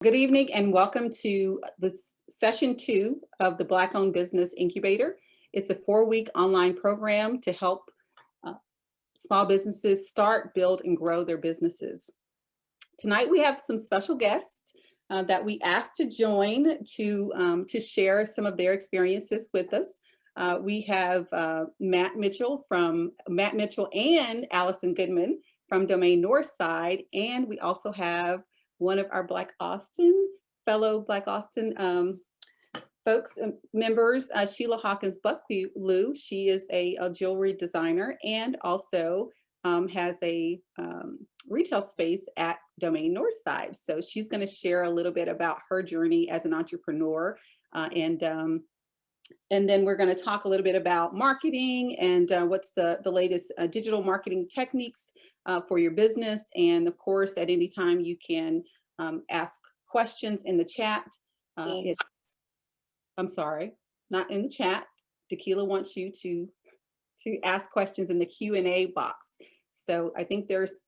Good evening and welcome to this session 2 of the Black-Owned Business Incubator. It's a 4-week online program to help small businesses start, build, and grow their businesses. Tonight we have some special guests that we asked to join to share some of their experiences with us. We have Matt Mitchell and Allison Goodman from Domain Northside, and we also have one of our fellow Black Austin folks, members, Sheila Hawkins Buckley-Lou. She is a jewelry designer and also has a retail space at Domain Northside. So she's going to share a little bit about her journey as an entrepreneur, and then we're going to talk a little bit about marketing and what's the latest digital marketing techniques for your business. And of course, at any time you can ask questions in the chat. I'm sorry, not in the chat. Tequila wants you to ask questions in the Q&A box. So I think there's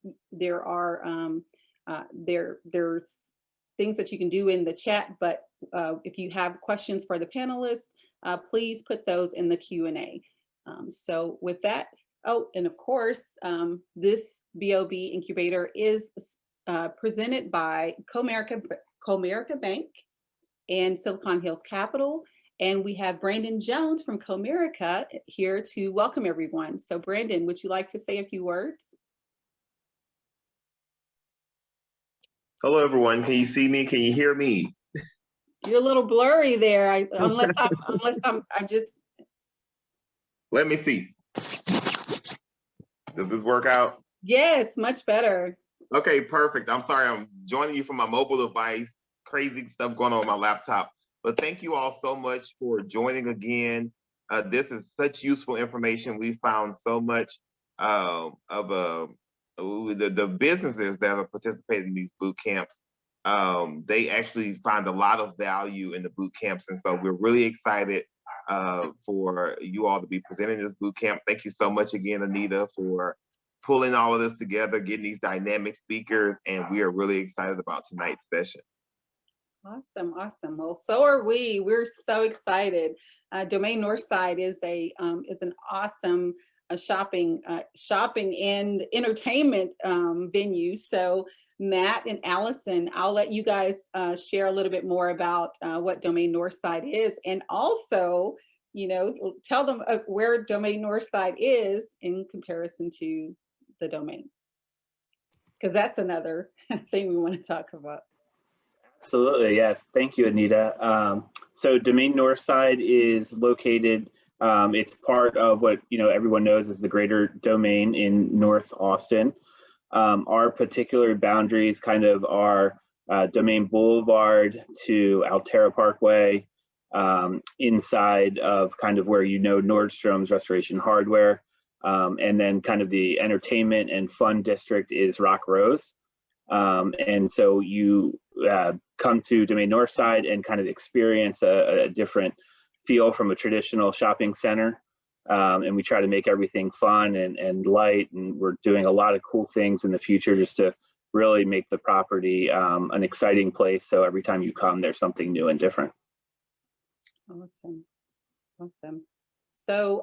things that you can do in the chat, but if you have questions for the panelists, please put those in the Q&A. So with that, and of course, this B.O.B incubator is presented by Comerica Bank and Silicon Hills Capital. And we have Brandon Jones from Comerica here to welcome everyone. So Brandon, would you like to say a few words? Hello, everyone. Can you see me? Can you hear me? You're a little blurry there. Let me see. Does this work out? Yes, much better. Okay, perfect. I'm sorry, I'm joining you from my mobile device. Crazy stuff going on with my laptop. But thank you all so much for joining again. This is such useful information. We found so much of the businesses that are participating in these boot camps. They actually find a lot of value in the boot camps. And so we're really excited for you all to be presenting this boot camp. Thank you so much again, Anita, for pulling all of this together, getting these dynamic speakers, and we are really excited about tonight's session. Awesome, awesome. Well, so are we. We're so excited. Domain Northside is an awesome shopping and entertainment venue. So Matt and Allison, I'll let you guys share a little bit more about what Domain Northside is, and also, tell them where Domain Northside is in comparison to the Domain, because that's another thing we want to talk about. Absolutely, yes. Thank you, Anita. So Domain Northside is located, it's part of what everyone knows as the Greater Domain in North Austin. Our particular boundaries kind of are Domain Boulevard to Altera Parkway, inside of kind of where Nordstrom's Restoration Hardware, and then kind of the entertainment and fun district is Rock Rose. And so you come to Domain Northside and kind of experience a different feel from a traditional shopping center. And we try to make everything fun and light, and we're doing a lot of cool things in the future just to really make the property an exciting place. So every time you come, there's something new and different. Awesome, awesome. So,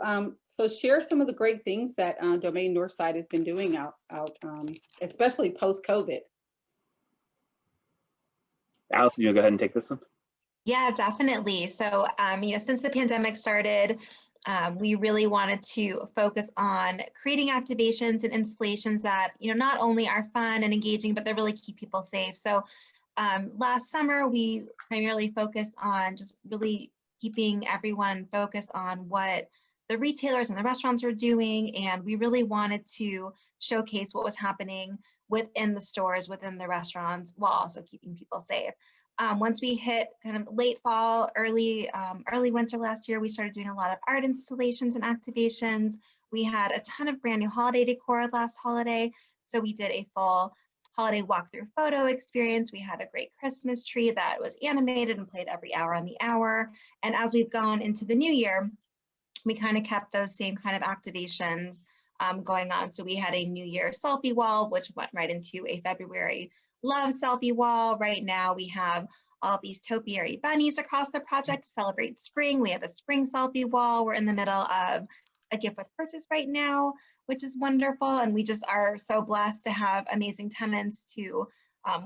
share some of the great things that Domain Northside has been doing out, especially post-COVID. Allison, you'll go ahead and take this one. Yeah, definitely. So, since the pandemic started, we really wanted to focus on creating activations and installations that, not only are fun and engaging, but they really keep people safe. So, last summer, we primarily focused on just really keeping everyone focused on what the retailers and the restaurants are doing. And we really wanted to showcase what was happening within the stores, within the restaurants, while also keeping people safe. Once we hit kind of late fall, early winter last year, we started doing a lot of art installations and activations. We had a ton of brand new holiday decor last holiday. So we did a full holiday walkthrough photo experience. We had a great Christmas tree that was animated and played every hour on the hour. And as we've gone into the new year, we kind of kept those same kind of activations going on. So we had a New Year selfie wall, which went right into a February love selfie wall. Right now we have all these topiary bunnies across the project to celebrate spring. We have a spring selfie wall. We're in the middle of a gift with purchase right now, which is wonderful. And we just are so blessed to have amazing tenants to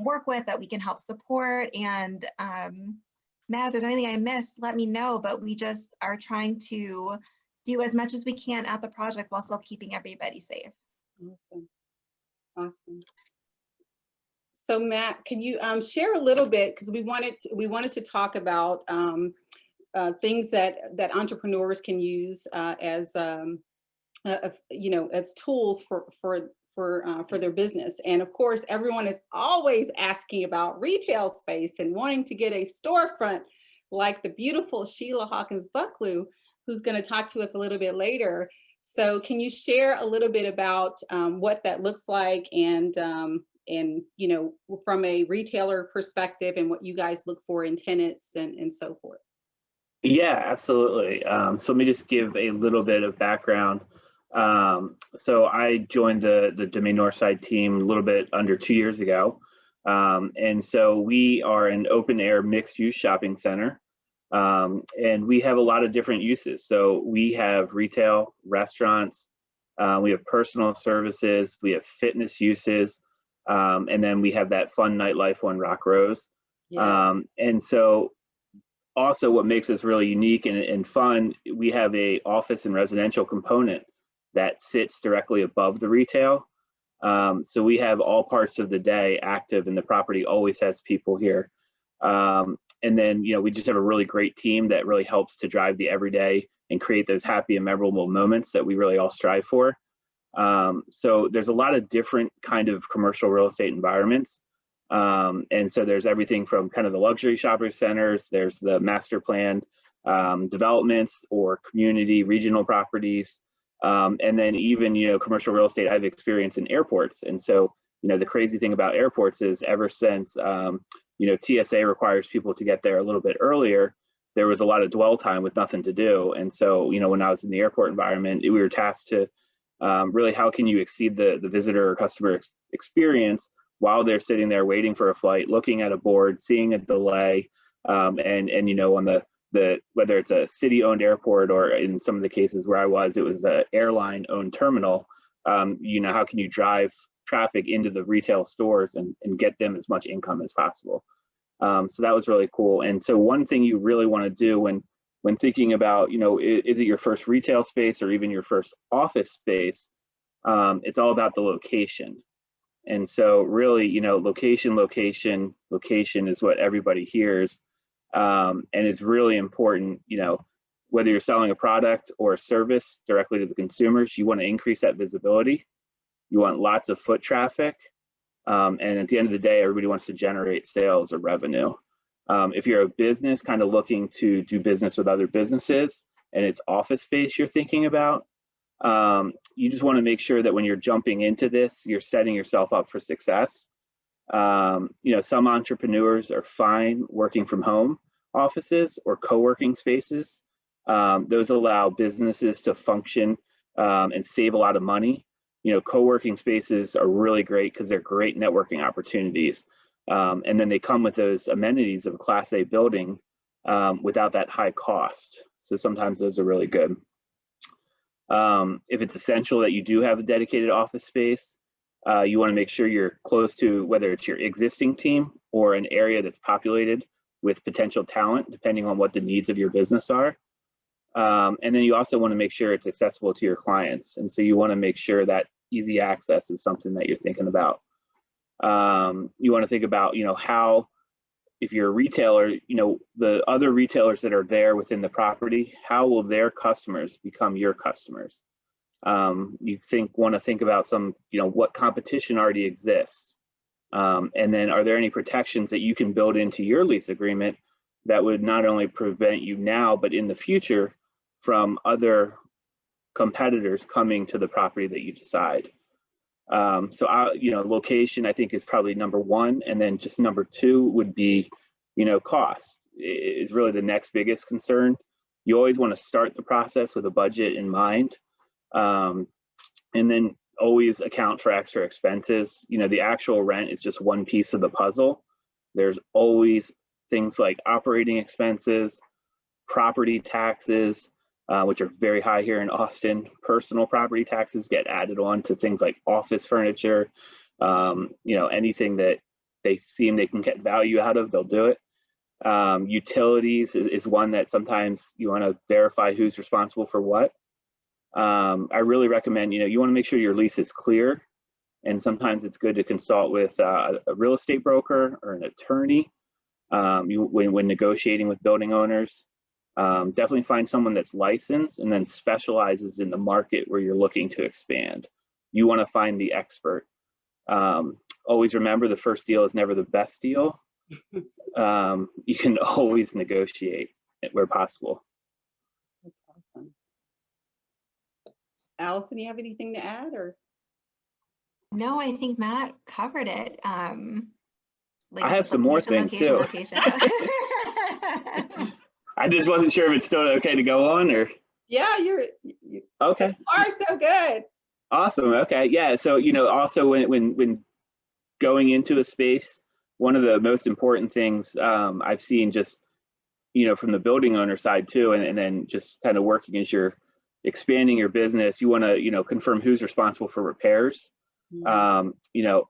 work with that we can help support. And Matt, if there's anything I missed, let me know, but we just are trying to do as much as we can at the project while still keeping everybody safe. Awesome. Awesome. So Matt, can you share a little bit, because we wanted to talk about things that entrepreneurs can use as as tools for their business. And of course, everyone is always asking about retail space and wanting to get a storefront like the beautiful Sheila Hawkins Bucklew, who's going to talk to us a little bit later. So can you share a little bit about what that looks like, and from a retailer perspective, and what you guys look for in tenants and so forth? Yeah, absolutely. So let me just give a little bit of background. So I joined the Domain Northside team a little bit under 2 years ago. And so we are an open air mixed use shopping center. And we have a lot of different uses. So we have retail, restaurants, we have personal services, we have fitness uses, and then we have that fun nightlife on Rock Rose. Yeah. And so also what makes us really unique and fun, we have a office and residential component that sits directly above the retail. So we have all parts of the day active, and the property always has people here. And then, we just have a really great team that really helps to drive the everyday and create those happy and memorable moments that we really all strive for. So there's a lot of different kind of commercial real estate environments. And so there's everything from kind of the luxury shopping centers, there's the master planned developments or community regional properties. And then even, commercial real estate I've experienced in airports. And so, the crazy thing about airports is ever since, TSA requires people to get there a little bit earlier, there was a lot of dwell time with nothing to do. And so, when I was in the airport environment, we were tasked to really, how can you exceed the visitor or customer experience while they're sitting there waiting for a flight, looking at a board, seeing a delay, and on the whether it's a city-owned airport or in some of the cases where I was, it was an airline-owned terminal. How can you drive traffic into the retail stores and get them as much income as possible? So that was really cool. And so one thing you really want to do when thinking about, is it your first retail space or even your first office space? It's all about the location. And so really, location is what everybody hears. And it's really important, whether you're selling a product or a service directly to the consumers, you want to increase that visibility. You want lots of foot traffic. And at the end of the day, everybody wants to generate sales or revenue. If you're a business kind of looking to do business with other businesses and it's office space you're thinking about, you just want to make sure that when you're jumping into this, you're setting yourself up for success. Some entrepreneurs are fine working from home offices or co-working spaces. Those allow businesses to function and save a lot of money. Co-working spaces are really great because they're great networking opportunities. And then they come with those amenities of a Class A building without that high cost. So sometimes those are really good. If it's essential that you do have a dedicated office space, you want to make sure you're close to whether it's your existing team or an area that's populated with potential talent, depending on what the needs of your business are. And then you also want to make sure it's accessible to your clients. And so you want to make sure that easy access is something that you're thinking about. You want to think about, how, if you're a retailer, the other retailers that are there within the property, how will their customers become your customers? You want to think about some, what competition already exists. And then are there any protections that you can build into your lease agreement that would not only prevent you now, but in the future from other competitors coming to the property that you decide? Location, I think, is probably number one. And then just number two would be, cost is really the next biggest concern. You always want to start the process with a budget in mind. And then, always account for extra expenses. You know, the actual rent is just one piece of the puzzle. There's always things like operating expenses, property taxes, which are very high here in Austin. Personal property taxes get added on to things like office furniture. You know, anything that they seem they can get value out of, they'll do it. Utilities is one that sometimes you want to verify who's responsible for what. I really recommend, you know, you want to make sure your lease is clear, and sometimes it's good to consult with a real estate broker or an attorney when negotiating with building owners. Definitely find someone that's licensed and then specializes in the market where you're looking to expand. You want to find the expert. Always remember, the first deal is never the best deal. You can always negotiate where possible. That's awesome. Allison, you have anything to add, or? No, I think Matt covered it. Like I have some more things too. I just wasn't sure if it's still okay to go on, or. Yeah, you're okay. So far, so good. Awesome. Okay. Yeah. So, you know, also when going into a space, one of the most important things I've seen, just, you know, from the building owner side too, and then just kind of working as you're expanding your business, you want to, you know, confirm who's responsible for repairs. Mm-hmm. You know,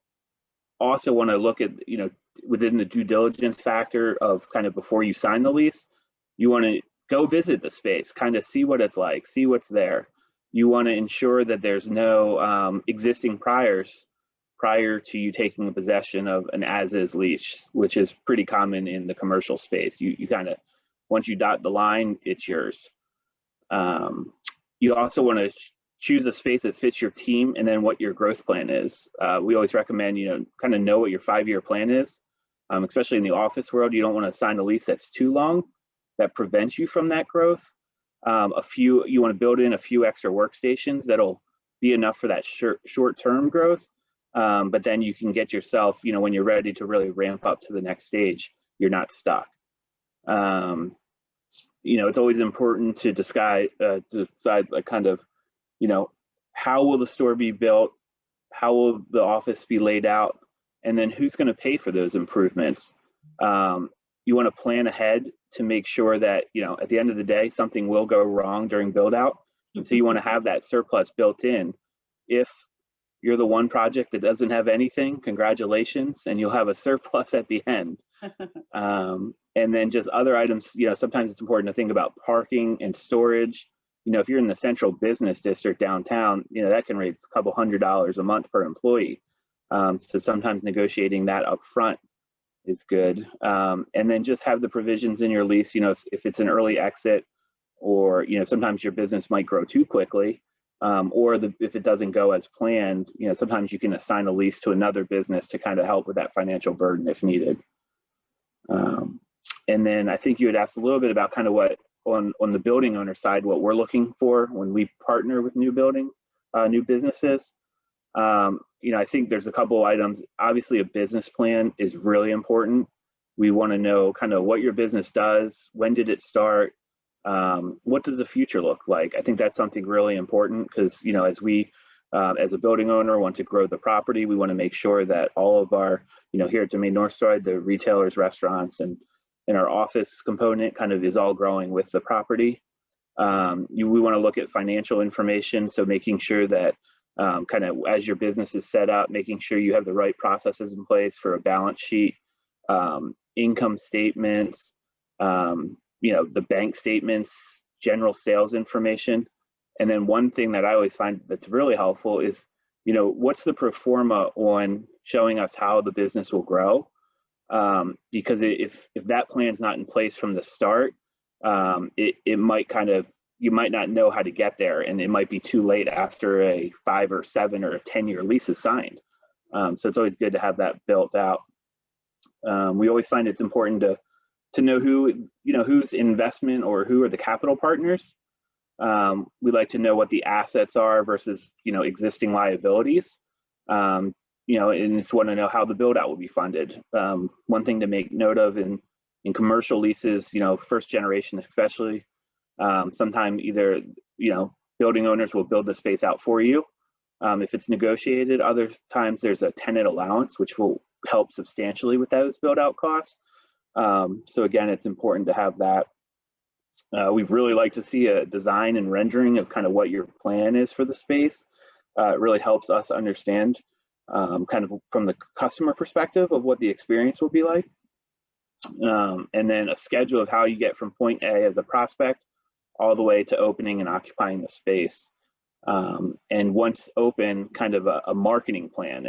also want to look at, you know, within the due diligence factor of kind of before you sign the lease, you want to go visit the space, kind of see what it's like, see what's there. You want to ensure that there's no existing prior to you taking possession of an as-is lease, which is pretty common in the commercial space. You kind of, once you dot the line, it's yours. You also want to choose a space that fits your team and then what your growth plan is. We always recommend, you know, kind of know what your 5-year plan is, especially in the office world. You don't want to sign a lease that's too long, that prevents you from that growth. You want to build in a few extra workstations that'll be enough for that short-term growth. But then you can get yourself, you know, when you're ready to really ramp up to the next stage, you're not stuck. You know, it's always important to decide like kind of, you know, how will the store be built? How will the office be laid out? And then who's going to pay for those improvements? You want to plan ahead to make sure that, you know, at the end of the day, something will go wrong during build out. And so you want to have that surplus built in. If you're the one project that doesn't have anything, congratulations, and you'll have a surplus at the end. And then just other items, you know, sometimes it's important to think about parking and storage. You know, if you're in the central business district downtown, you know, that can raise a couple $100s a month per employee. So sometimes negotiating that up front is good. And then just have the provisions in your lease, you know, if it's an early exit, or, you know, sometimes your business might grow too quickly, or if it doesn't go as planned, you know, sometimes you can assign a lease to another business to kind of help with that financial burden if needed. And then I think you had asked a little bit about kind of what on the building owner side, what we're looking for when we partner with new businesses. You know, I think there's a couple items. Obviously, a business plan is really important. We want to know kind of what your business does, when did it start, what does the future look like? I think that's something really important because, you know, as we, as a building owner, want to grow the property, we want to make sure that all of our, you know, here at Domain Northside, the retailers, restaurants, and our office component kind of is all growing with the property. We want to look at financial information, so making sure that kind of as your business is set up, making sure you have the right processes in place for a balance sheet, income statements, you know, the bank statements, general sales information. And then one thing that I always find that's really helpful is, you know, what's the pro forma on showing us how the business will grow? Because if that plan's not in place from the start, it might kind of, you might not know how to get there, and it might be too late after a 5 or 7 or a 10-year lease is signed. So it's always good to have that built out. We always find it's important to know who, you know, who's investment or who are the capital partners. We like to know what the assets are versus, you know, existing liabilities. You know, and just want to know how the build out will be funded. One thing to make note of in commercial leases, you know, first generation especially, sometimes either, you know, building owners will build the space out for you, if it's negotiated. Other times there's a tenant allowance, which will help substantially with those build out costs. So again, it's important to have that. We'd really like to see a design and rendering of kind of what your plan is for the space. It really helps us understand kind of from the customer perspective of what the experience will be like. And then a schedule of how you get from point A as a prospect all the way to opening and occupying the space. And once open, kind of a marketing plan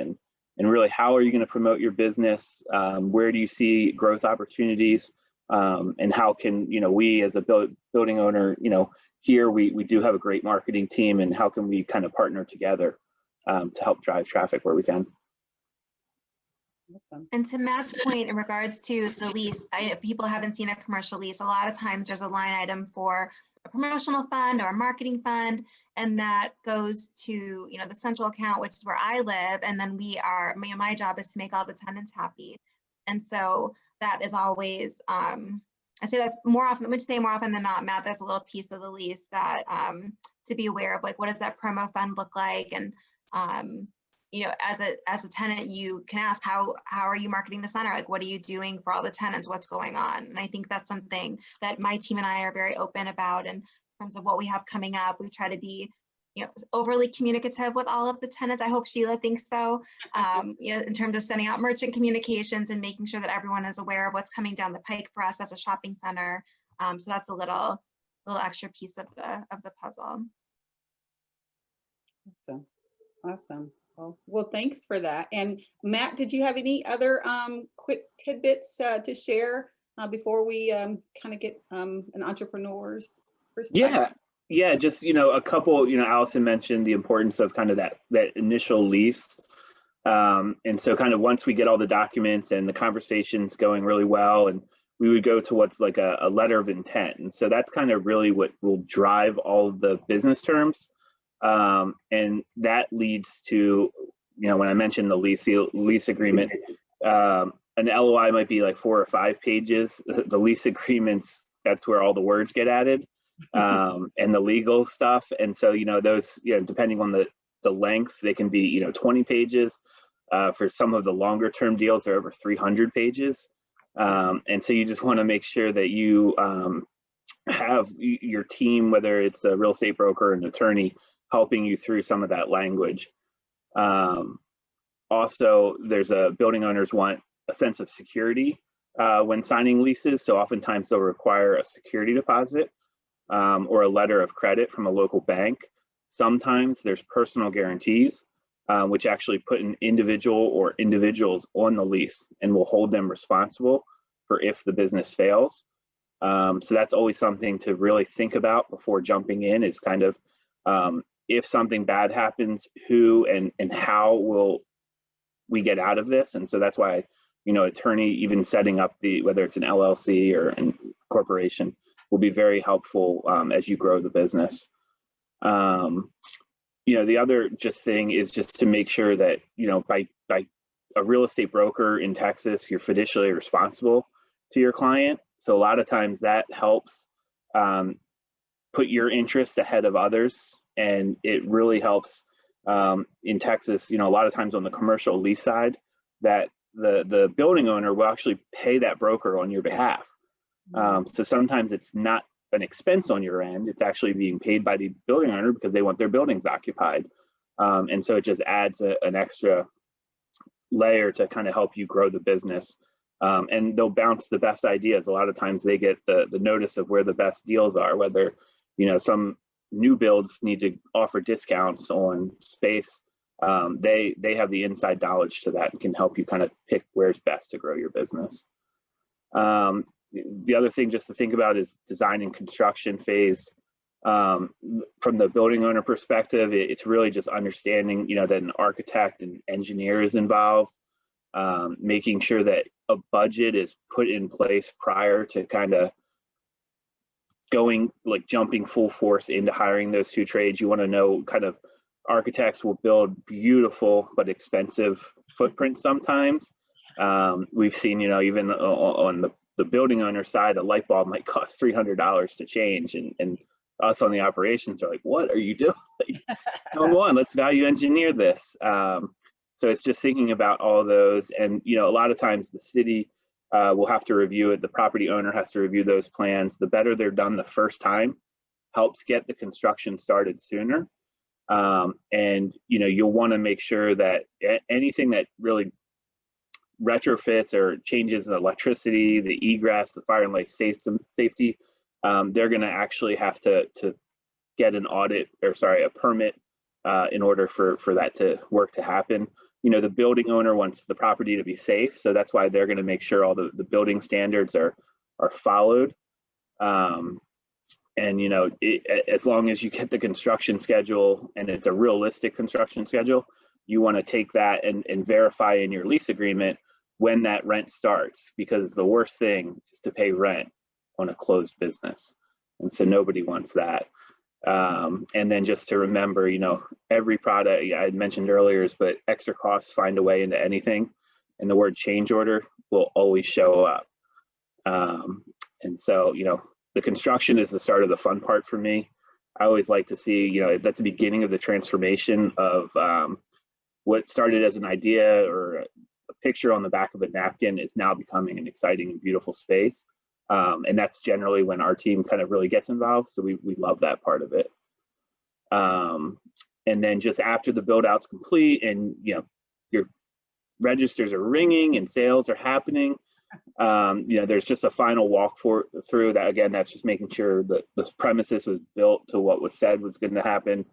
and really how are you going to promote your business? Where do you see growth opportunities? And how can, we as a building owner, here we do have a great marketing team, and how can we kind of partner together to help drive traffic where we can. Awesome. And to Matt's point in regards to the lease, if people haven't seen a commercial lease, a lot of times there's a line item for a promotional fund or a marketing fund, and that goes to the central account, which is where I live, and then my job is to make all the tenants happy. And so that is always I say that's more often, would say more often than not, Matt, that's a little piece of the lease that to be aware of, like what does that promo fund look like? And as a tenant, you can ask how are you marketing the center? Like, what are you doing for all the tenants? What's going on? And I think that's something that my team and I are very open about. And in terms of what we have coming up, we try to be overly communicative with all of the tenants. I hope Sheila thinks so. In terms of sending out merchant communications and making sure that everyone is aware of what's coming down the pike for us as a shopping center. So that's a little extra piece of the puzzle. Awesome. Well, thanks for that. And Matt, did you have any other quick tidbits to share before we kind of get an entrepreneur's perspective? Yeah, just a couple. Allison mentioned the importance of kind of that initial lease, and so kind of once we get all the documents and the conversations going really well, and we would go to what's like a letter of intent, and so that's kind of really what will drive all of the business terms. And that leads to, when I mentioned the lease agreement, an LOI might be like 4 or 5 pages. The lease agreements, that's where all the words get added, and the legal stuff. And so, those, depending on the length, they can be, 20 pages. For some of the longer term deals, they're over 300 pages. And so you just want to make sure that you have your team, whether it's a real estate broker or an attorney, helping you through some of that language. Also, there's building owners want a sense of security when signing leases. So oftentimes they'll require a security deposit or a letter of credit from a local bank. Sometimes there's personal guarantees, which actually put an individual or individuals on the lease and will hold them responsible for if the business fails. So that's always something to really think about before jumping in, is kind of, if something bad happens, who and how will we get out of this? And so that's why, attorney, even setting up whether it's an LLC or a corporation, will be very helpful as you grow the business. The other thing is just to make sure that, by a real estate broker in Texas, you're fiduciarily responsible to your client. So a lot of times that helps put your interests ahead of others. And it really helps in Texas, a lot of times on the commercial lease side, that the building owner will actually pay that broker on your behalf. So sometimes it's not an expense on your end, it's actually being paid by the building owner because they want their buildings occupied. And so it just adds an extra layer to kind of help you grow the business. And they'll bounce the best ideas. A lot of times they get the notice of where the best deals are, whether, some new builds need to offer discounts on space. They have the inside knowledge to that and can help you kind of pick where's best to grow your business. The other thing just to think about is design and construction phase. From the building owner perspective, it's really just understanding, that an architect and engineer is involved, making sure that a budget is put in place prior to kind of jumping full force into hiring those 2 trades. You want to know kind of, architects will build beautiful but expensive footprints sometimes. We've seen, even on the building owner side, a light bulb might cost $300 to change, and us on the operations are like, what are you doing? Like, come on, let's value engineer this. So it's just thinking about all those. And, you know, a lot of times the city will have to review it. The property owner has to review those plans. The better they're done the first time helps get the construction started sooner. And, you know, you'll want to make sure that anything that really retrofits or changes the electricity, the egress, the fire and life safety, they're going to actually have to get an audit, or sorry, a permit in order for that to work to happen. You know, the building owner wants the property to be safe, so that's why they're going to make sure all the building standards are followed. And, you know, as long as you get the construction schedule and it's a realistic construction schedule, you want to take that and verify in your lease agreement when that rent starts, because the worst thing is to pay rent on a closed business. And so nobody wants that. And then just to remember, you know, every product I had mentioned earlier is, but extra costs find a way into anything. And the word change order will always show up. And so, you know, the construction is the start of the fun part for me. I always like to see, you know, that's the beginning of the transformation of what started as an idea or a picture on the back of a napkin is now becoming an exciting and beautiful space. And that's generally when our team kind of really gets involved. So we love that part of it. And then just after the build out's complete and, you know, your registers are ringing and sales are happening, you know, there's just a final walk through that. Again, that's just making sure that the premises was built to what was said was going to happen.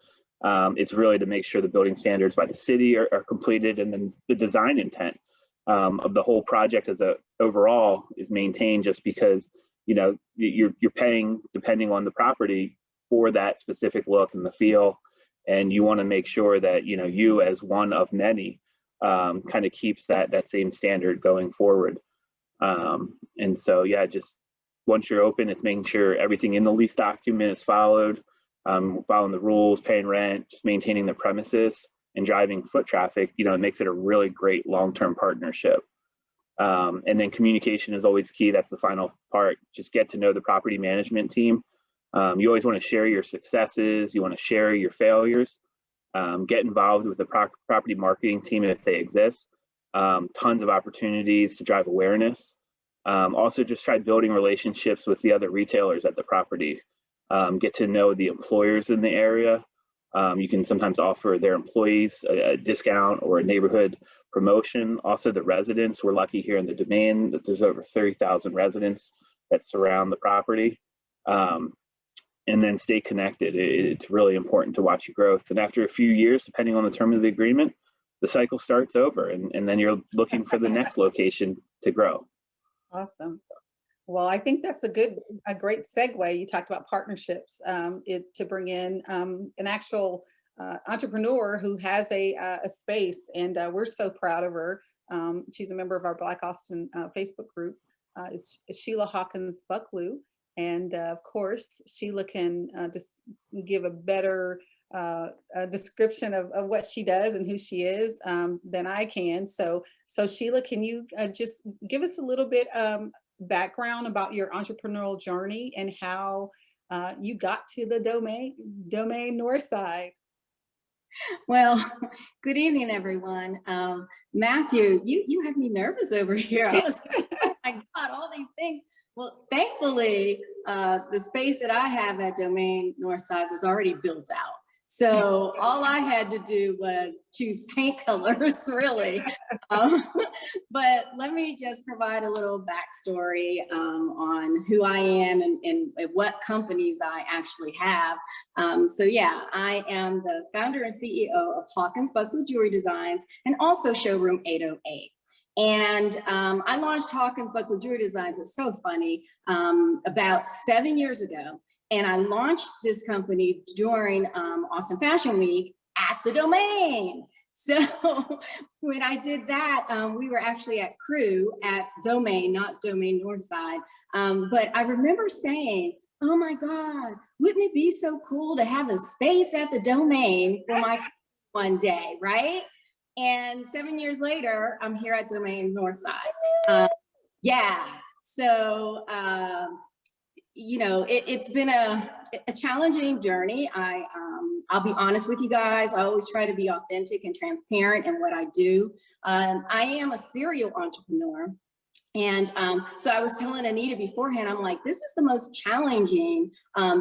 It's really to make sure the building standards by the city are completed, and then the design intent of the whole project as a overall is maintained, just because, you know, you're paying depending on the property for that specific look and the feel, and you want to make sure that, you know, you as one of many kind of keeps that same standard going forward. And so, yeah, just once you're open, it's making sure everything in the lease document is followed, following the rules, paying rent, just maintaining the premises and driving foot traffic. You know, it makes it a really great long-term partnership. And then communication is always key. That's the final part. Just get to know the property management team. You always want to share your successes. You want to share your failures. Get involved with the property marketing team if they exist. Tons of opportunities to drive awareness. Also, just try building relationships with the other retailers at the property. Get to know the employers in the area. You can sometimes offer their employees a discount or a neighborhood promotion. Also, the residents. We're lucky here in the Domain that there's over 30,000 residents that surround the property. And then stay connected. It's really important to watch your growth. And after a few years, depending on the term of the agreement, the cycle starts over, and then you're looking for the next location to grow. Awesome. Well, I think that's a great segue. You talked about partnerships, to bring in an actual entrepreneur who has a space, and we're so proud of her. She's a member of our Black Austin Facebook group. It's Sheila Hawkins Bucklew. And of course, Sheila can just give a better description of what she does and who she is than I can. So Sheila, can you just give us a little bit background about your entrepreneurial journey and how you got to the Domain Northside? Well, good evening, everyone. Matthew, you have me nervous over here. I was oh my God, all these things. Well, thankfully, the space that I have at Domain Northside was already built out. So all I had to do was choose paint colors, really. But let me just provide a little backstory on who I am and what companies I actually have. So yeah, I am the founder and CEO of Hawkins Bucklew Jewelry Designs and also Showroom 808. And I launched Hawkins Bucklew Jewelry Designs, it's so funny, about 7 years ago. And I launched this company during Austin Fashion Week at the Domain. So when I did that, we were actually at Crew at Domain, not Domain Northside. But I remember saying, oh my God, wouldn't it be so cool to have a space at the Domain for my one day, right? And 7 years later, I'm here at Domain Northside. Yeah, so you know, it's been a challenging journey. I'll be honest with you guys. I always try to be authentic and transparent in what I do. I am a serial entrepreneur. And so I was telling Anita beforehand, I'm like, this is the most challenging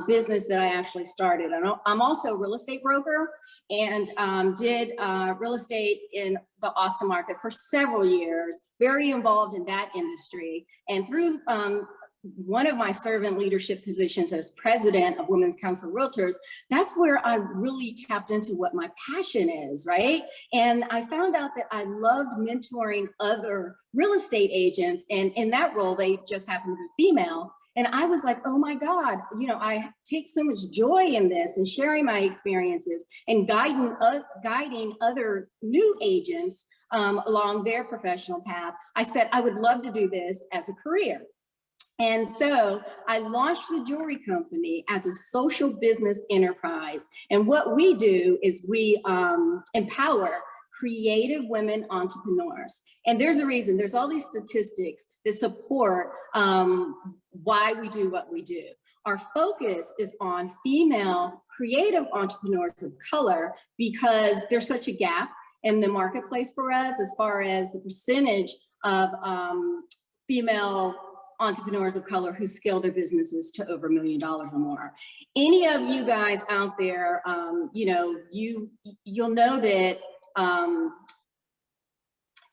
business that I actually started. I'm also a real estate broker and did real estate in the Austin market for several years, very involved in that industry. And through one of my servant leadership positions as president of Women's Council Realtors, that's where I really tapped into what my passion is, right? And I found out that I loved mentoring other real estate agents, and in that role, they just happened to be female. And I was like, oh my God, you know, I take so much joy in this and sharing my experiences and guiding other new agents along their professional path. I said, I would love to do this as a career. And so I launched the jewelry company as a social business enterprise. And what we do is we empower creative women entrepreneurs. And there's a reason, there's all these statistics that support why we do what we do. Our focus is on female creative entrepreneurs of color because there's such a gap in the marketplace for us as far as the percentage of female entrepreneurs of color who scale their businesses to over $1 million or more. Any of you guys out there, you know, you'll know that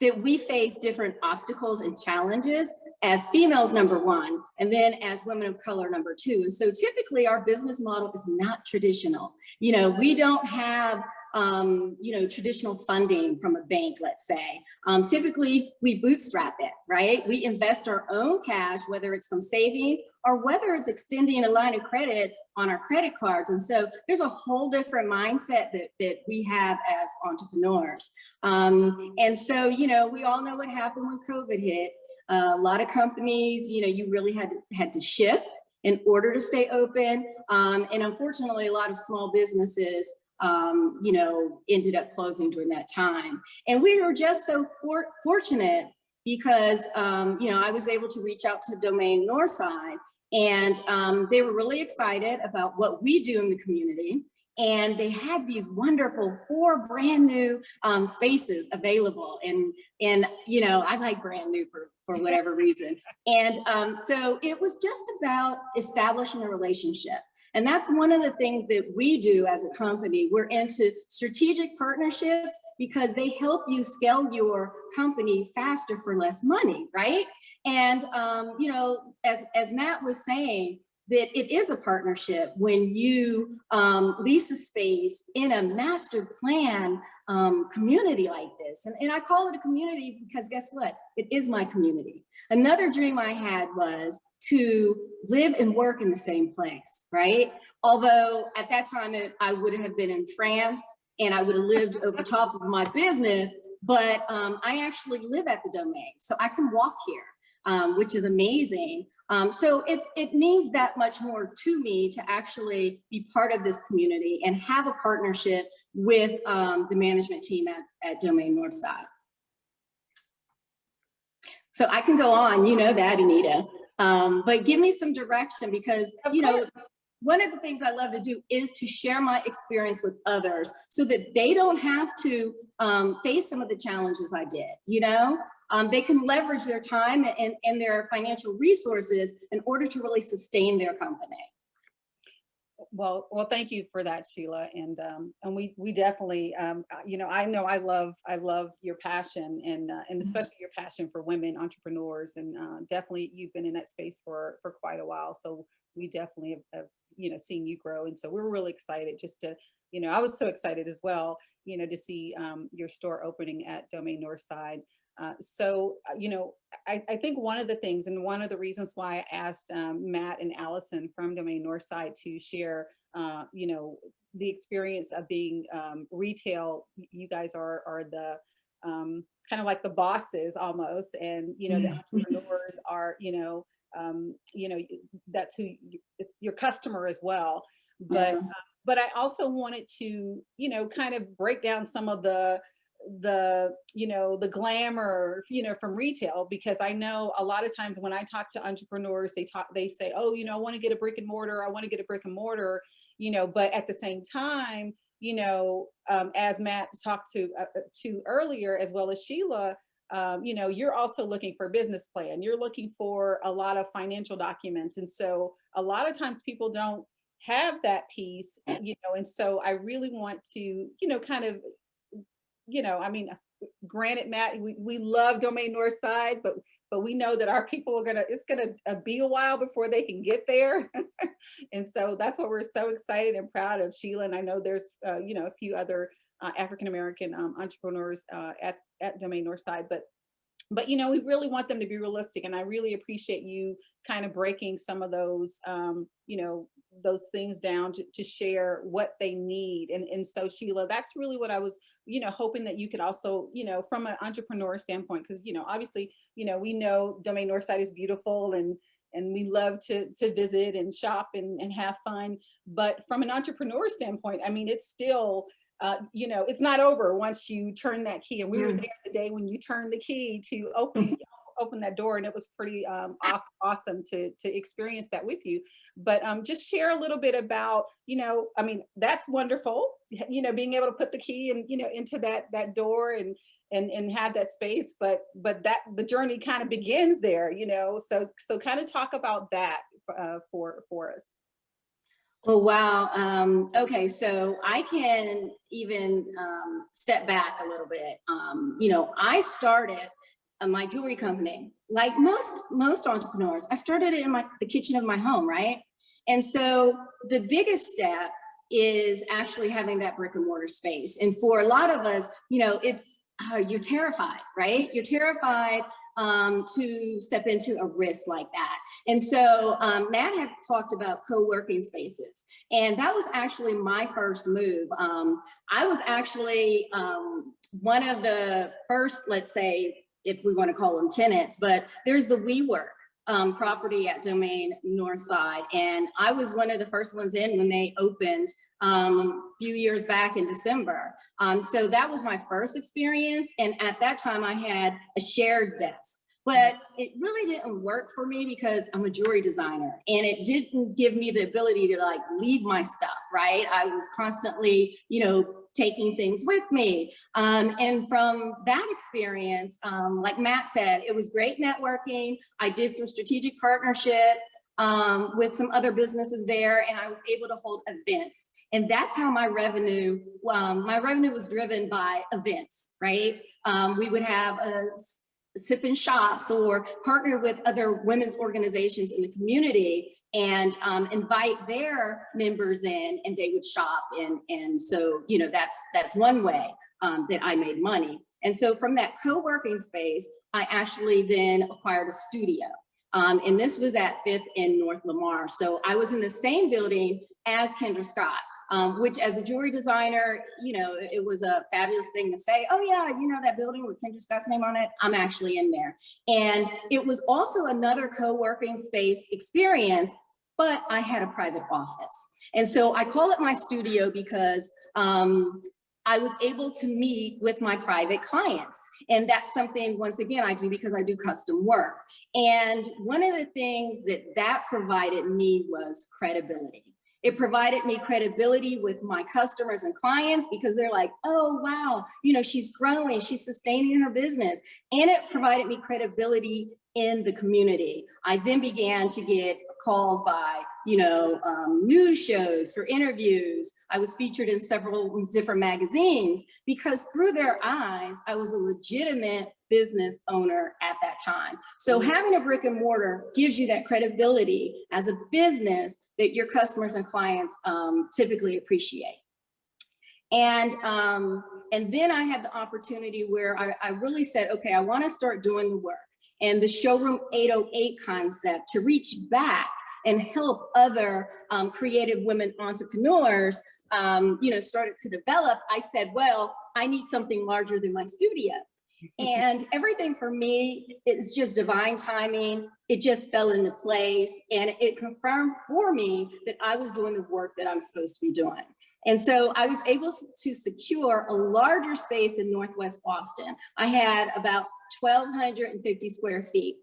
that we face different obstacles and challenges as females, number one, and then as women of color, number two. And so typically our business model is not traditional. You know, we don't have you know, traditional funding from a bank, let's say. Typically, we bootstrap it, right? We invest our own cash, whether it's from savings or whether it's extending a line of credit on our credit cards. And so there's a whole different mindset that we have as entrepreneurs. And so, you know, we all know what happened when COVID hit. A lot of companies, you know, you really had to shift in order to stay open. And unfortunately, a lot of small businesses you know, ended up closing during that time. And we were just so fortunate because, you know, I was able to reach out to Domain Northside, and they were really excited about what we do in the community. And they had these wonderful 4 brand new spaces available. And you know, I like brand new for whatever reason. And so it was just about establishing a relationship. And that's one of the things that we do as a company. We're into strategic partnerships because they help you scale your company faster for less money, right? And, you know, as Matt was saying, that it is a partnership when you lease a space in a master plan community like this. And I call it a community because guess what? It is my community. Another dream I had was to live and work in the same place, right? Although at that time I would have been in France and I would have lived over top of my business, but I actually live at the Domain, so I can walk here. Which is amazing. So it means that much more to me to actually be part of this community and have a partnership with the management team at Domain Northside. So I can go on, you know that, Anita, but give me some direction because, you know, one of the things I love to do is to share my experience with others so that they don't have to face some of the challenges I did, you know? They can leverage their time and their financial resources in order to really sustain their company. Well, thank you for that, Sheila. And we definitely, you know I love your passion and especially your passion for women entrepreneurs. And definitely you've been in that space for quite a while. So we definitely have, you know, seen you grow. And so we're really excited just to, you know, I was so excited as well, you know, to see your store opening at Domain Northside. So, you know, I think one of the things and one of the reasons why I asked Matt and Allison from Domain Northside to share, you know, the experience of being retail, you guys are the kind of like the bosses almost. And, you know, the entrepreneurs are, you know, that's who it's your customer as well. But I also wanted to, you know, kind of break down some of the you know, the glamour, you know, from retail, because I know a lot of times when I talk to entrepreneurs, they say, oh, you know, I want to get a brick and mortar, I want to get a brick and mortar, you know, but at the same time, you know, as Matt talked to earlier, as well as Sheila, you know, you're also looking for a business plan. You're looking for a lot of financial documents. And so a lot of times people don't have that piece, you know, and so I really want to, you know, kind of, you know, I mean, granted, Matt, we love Domain Northside, but we know that our people are it's gonna be a while before they can get there. And so that's what we're so excited and proud of, Sheila. And I know there's, you know, a few other African-American entrepreneurs at Domain Northside, but you know, we really want them to be realistic, and I really appreciate you kind of breaking some of those, you know, those things down to share what they need. And so Sheila, that's really what I was, you know, hoping that you could also, you know, from an entrepreneur standpoint, because, you know, obviously, you know, we know Domain Northside is beautiful and we love to visit and shop and have fun. But from an entrepreneur standpoint, I mean, it's still, you know, it's not over once you turn that key. And we were there the day when you turned the key to open that door, and it was pretty awesome to experience that with you. But just share a little bit about, you know, I mean, that's wonderful, you know, being able to put the key and, you know, into that door and have that space, but that the journey kind of begins there, you know, so kind of talk about that for us. Oh, wow. Okay, so I can even step back a little bit. You know, I started my jewelry company, like most entrepreneurs. I started it in the kitchen of my home, right? And so the biggest step is actually having that brick and mortar space. And for a lot of us, you know, it's you're terrified, right? You're terrified to step into a risk like that. And so Matt had talked about co-working spaces, and that was actually my first move. I was actually one of the first, let's say, if we want to call them tenants, but there's the WeWork property at Domain Northside, and I was one of the first ones in when they opened a few years back in December. So that was my first experience, and at that time I had a shared desk. But it really didn't work for me because I'm a jewelry designer, and it didn't give me the ability to like leave my stuff, right? I was constantly, you know, taking things with me. And from that experience, like Matt said, it was great networking. I did some strategic partnership with some other businesses there, and I was able to hold events. And that's how my revenue was driven by events, right? We would have sip and shops or partner with other women's organizations in the community and invite their members in, and they would shop. And so, you know, that's one way that I made money. And so from that co-working space, I actually then acquired a studio. And this was at 5th and North Lamar. So I was in the same building as Kendra Scott. Which as a jewelry designer, you know, it was a fabulous thing to say, oh yeah, you know, that building with Kendra Scott's name on it, I'm actually in there. And it was also another co-working space experience, but I had a private office. And so I call it my studio because I was able to meet with my private clients. And that's something, once again, I do because I do custom work. And one of the things that provided me was credibility. It provided me credibility with my customers and clients because they're like, oh, wow, you know, she's growing, she's sustaining her business. And it provided me credibility in the community. I then began to get calls by, you know, news shows for interviews. I was featured in several different magazines because through their eyes, I was a legitimate business owner at that time. So having a brick and mortar gives you that credibility as a business that your customers and clients typically appreciate. And then I had the opportunity where I really said, okay, I want to start doing the work. And the Showroom 808 concept to reach back and help other creative women entrepreneurs, you know, started to develop. I said, well, I need something larger than my studio. And everything for me is just divine timing. It just fell into place, and it confirmed for me that I was doing the work that I'm supposed to be doing. And so I was able to secure a larger space in Northwest Austin. I had about 1,250 square feet.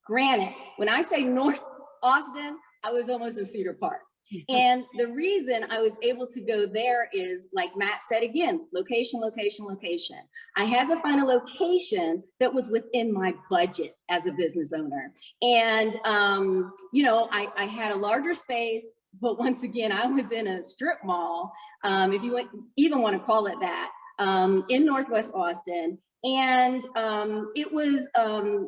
Granted, when I say North Austin, I was almost in Cedar Park. And the reason I was able to go there is, like Matt said again, location, location, location. I had to find a location that was within my budget as a business owner. And, you know, I had a larger space, but once again, I was in a strip mall, if you even want to call it that, in Northwest Austin. And it was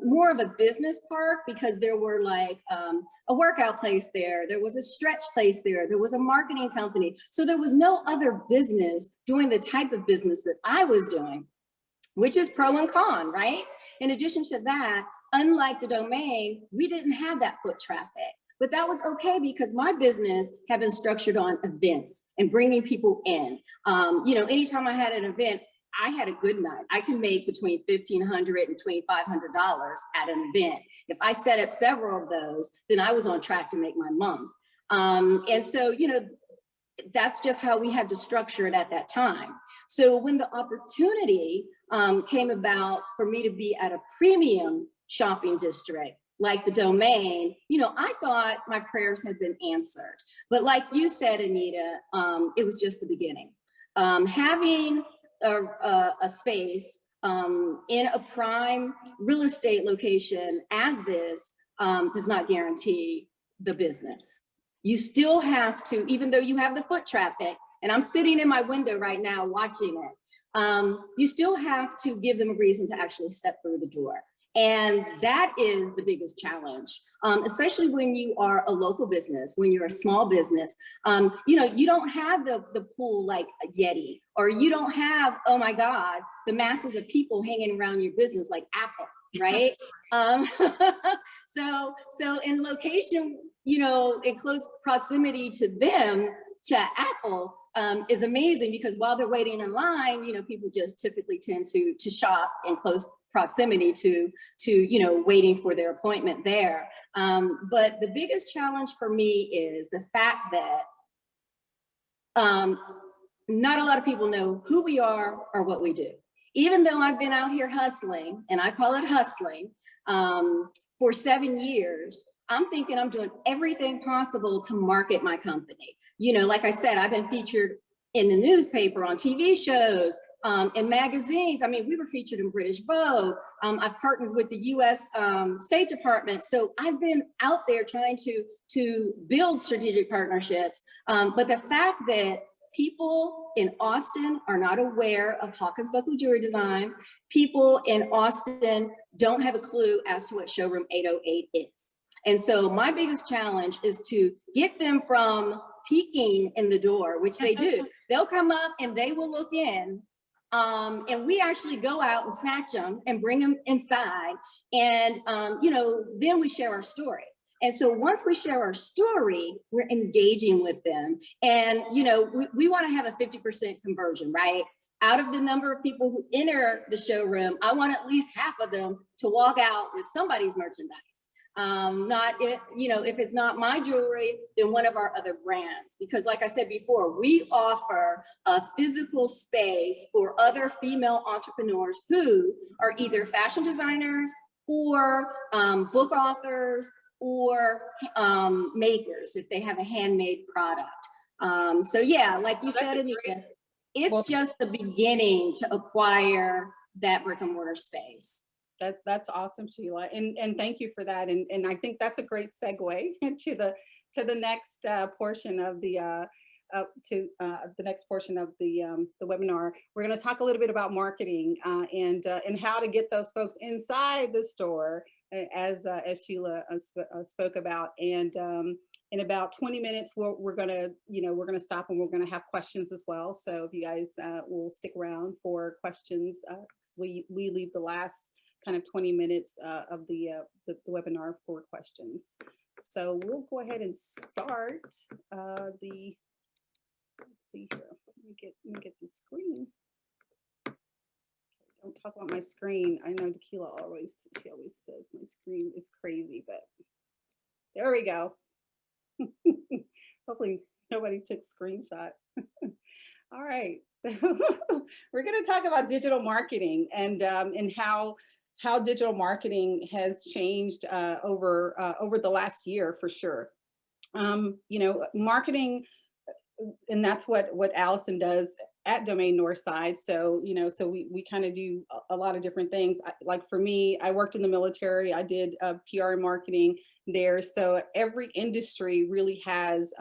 more of a business park because there were like a workout place there. There was a stretch place there. There was a marketing company. So there was no other business doing the type of business that I was doing, which is pro and con, right? In addition to that, unlike the Domain, we didn't have that foot traffic. But that was okay because my business had been structured on events and bringing people in. You know, anytime I had an event, I had a good night. I can make between $1,500 and $2,500 at an event. If I set up several of those, then I was on track to make my month. And so, you know, that's just how we had to structure it at that time. So when the opportunity came about for me to be at a premium shopping district, like the Domain, you know, I thought my prayers had been answered. But like you said, Anita, it was just the beginning. Having a space in a prime real estate location as this does not guarantee the business. You still have to, even though you have the foot traffic, and I'm sitting in my window right now watching it, you still have to give them a reason to actually step through the door. And that is the biggest challenge, especially when you are a local business, when you're a small business. You know, you don't have the pool like a Yeti, or you don't have, oh my God, the masses of people hanging around your business like Apple, right? So in location, you know, in close proximity to them, to Apple, is amazing because while they're waiting in line, you know, people just typically tend to shop in close proximity to you know, waiting for their appointment there. But the biggest challenge for me is the fact that not a lot of people know who we are or what we do. Even though I've been out here hustling, and I call it hustling, for 7 years, I'm thinking I'm doing everything possible to market my company. You know, like I said, I've been featured in the newspaper, on TV shows, in magazines. I mean, we were featured in British Vogue. I've partnered with the US State Department. So I've been out there trying to build strategic partnerships. But the fact that people in Austin are not aware of Hawkins Buckle Jewelry Design, people in Austin don't have a clue as to what Showroom 808 is. And so my biggest challenge is to get them from peeking in the door, which they do. They'll come up and they will look in. And we actually go out and snatch them and bring them inside. And, you know, then we share our story. And so once we share our story, we're engaging with them. And, you know, we want to have a 50% conversion, right? Out of the number of people who enter the showroom, I want at least half of them to walk out with somebody's merchandise. Not if, you know, if it's not my jewelry, then one of our other brands. Because like I said before, we offer a physical space for other female entrepreneurs who are either fashion designers or book authors or makers if they have a handmade product. So yeah, like you said, Anita, it's just the beginning to acquire that brick and mortar space. That's awesome, Sheila, and thank you for that. And I think that's a great segue to the next portion of the webinar. We're going to talk a little bit about marketing and how to get those folks inside the store, as Sheila spoke about. And in about 20 minutes, we're going to stop and we're going to have questions as well. So if you guys will stick around for questions, we leave the last kind of 20 minutes of the webinar for questions. So we'll go ahead and start let's see here. Let me get the screen. Don't talk about my screen. I know Tequila she always says my screen is crazy, but there we go. Hopefully Nobody took screenshots. All right, so we're going to talk about digital marketing and how digital marketing has changed over the last year for sure. You know, marketing, and that's what Allison does at Domain Northside. So, you know, so we kind of do a lot of different things. Like for me, I worked in the military. I did PR and marketing there. So every industry really has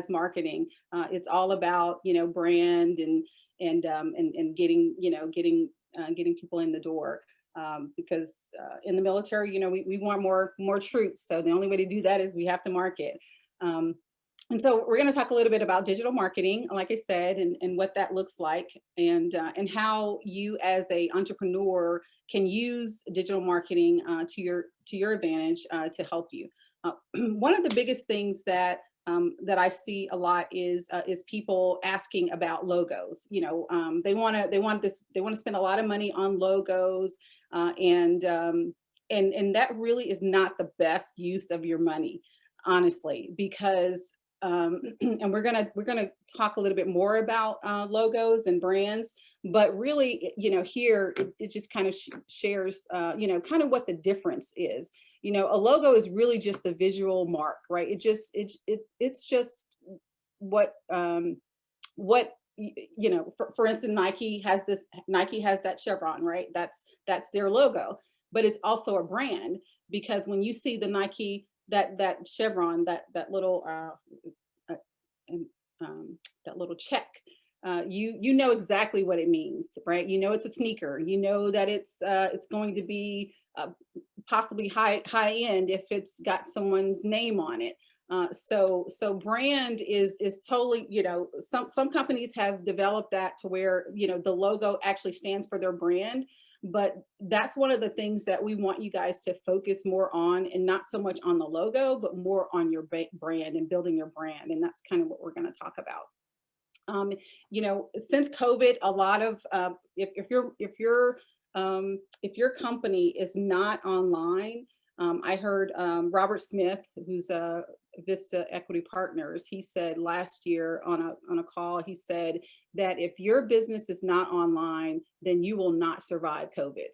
marketing. It's all about, you know, brand and getting, you know, getting people in the door. Because in the military, you know, we want more troops. So the only way to do that is we have to market. And so we're going to talk a little bit about digital marketing, like I said, and what that looks like, and how you as an entrepreneur can use digital marketing to your advantage to help you. One of the biggest things that I see a lot is people asking about logos. You know, they want to spend a lot of money on logos, and that really is not the best use of your money, honestly, because and we're gonna talk a little bit more about logos and brands, but really, you know, here it just kind of shares, you know, kind of what the difference is. You know, a logo is really just a visual mark, right? It's just what you know. For instance, Nike has that chevron, right? That's their logo, but it's also a brand, because when you see the Nike, that chevron, that little that little check, you know exactly what it means, right? You know it's a sneaker. You know that it's going to be possibly high end if it's got someone's name on it. So brand is totally, you know, some companies have developed that to where, you know, the logo actually stands for their brand. But that's one of the things that we want you guys to focus more on, and not so much on the logo, but more on your brand and building your brand. And that's kind of what we're going to talk about. You know, since COVID, a lot of if your company is not online, I heard Robert Smith, who's a Vista Equity Partners, he said last year on a call, he said that if your business is not online, then you will not survive COVID,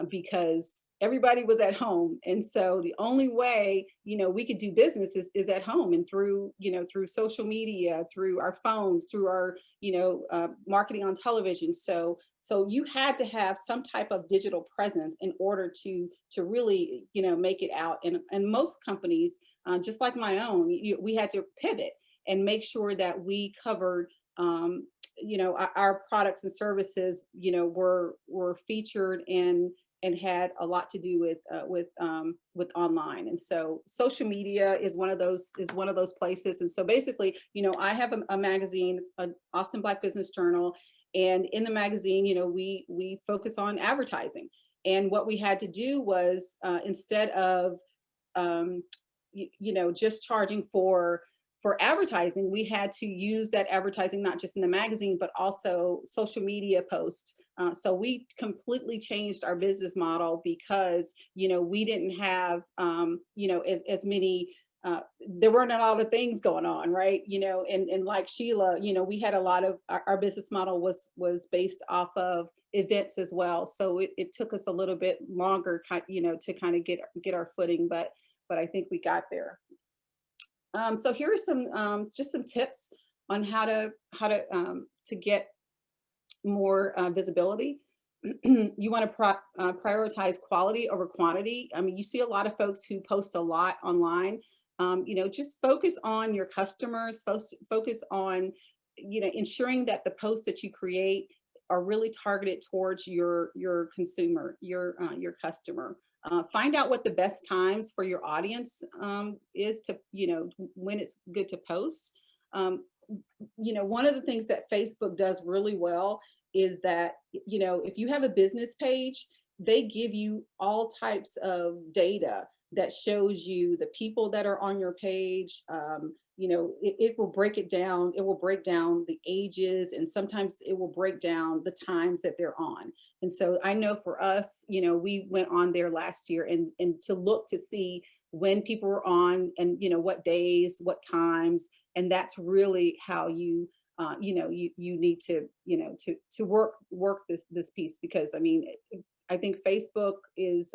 because everybody was at home. And so the only way, you know, we could do business is at home, and through, you know, through social media, through our phones, through our, you know, marketing on television. So you had to have some type of digital presence in order to really, you know, make it out. And most companies, just like my own, we had to pivot and make sure that we covered, you know, our products and services, you know, were featured and had a lot to do with online. And so social media is one of those places. And so basically, you know, I have a magazine, it's an Austin Black Business Journal. And in the magazine, you know, we focus on advertising. And what we had to do was, instead of, you know, just charging for advertising, we had to use that advertising not just in the magazine, but also social media posts. So we completely changed our business model, because, you know, we didn't have, you know, as many, there weren't a lot of things going on, right? You know, and like Sheila, you know, we had a lot of, our business model was based off of events as well. So it took us a little bit longer, you know, to kind of get our footing, but I think we got there. So here are some just some tips on how to get more visibility. You want to prioritize quality over quantity. I mean, you see a lot of folks who post a lot online. You know, just focus on your customers. Focus on, you know, ensuring that the posts that you create are really targeted towards your consumer, your customer. Find out what the best times for your audience is to, you know, when it's good to post. You know, one of the things that Facebook does really well is that, you know, if you have a business page, they give you all types of data that shows you the people that are on your page. You know, it will break it down. It will break down the ages, and sometimes it will break down the times that they're on. And so I know for us, you know, we went on there last year and to look to see when people were on, and what days, what times, and that's really how you you need to to work this piece, because I mean, I think Facebook is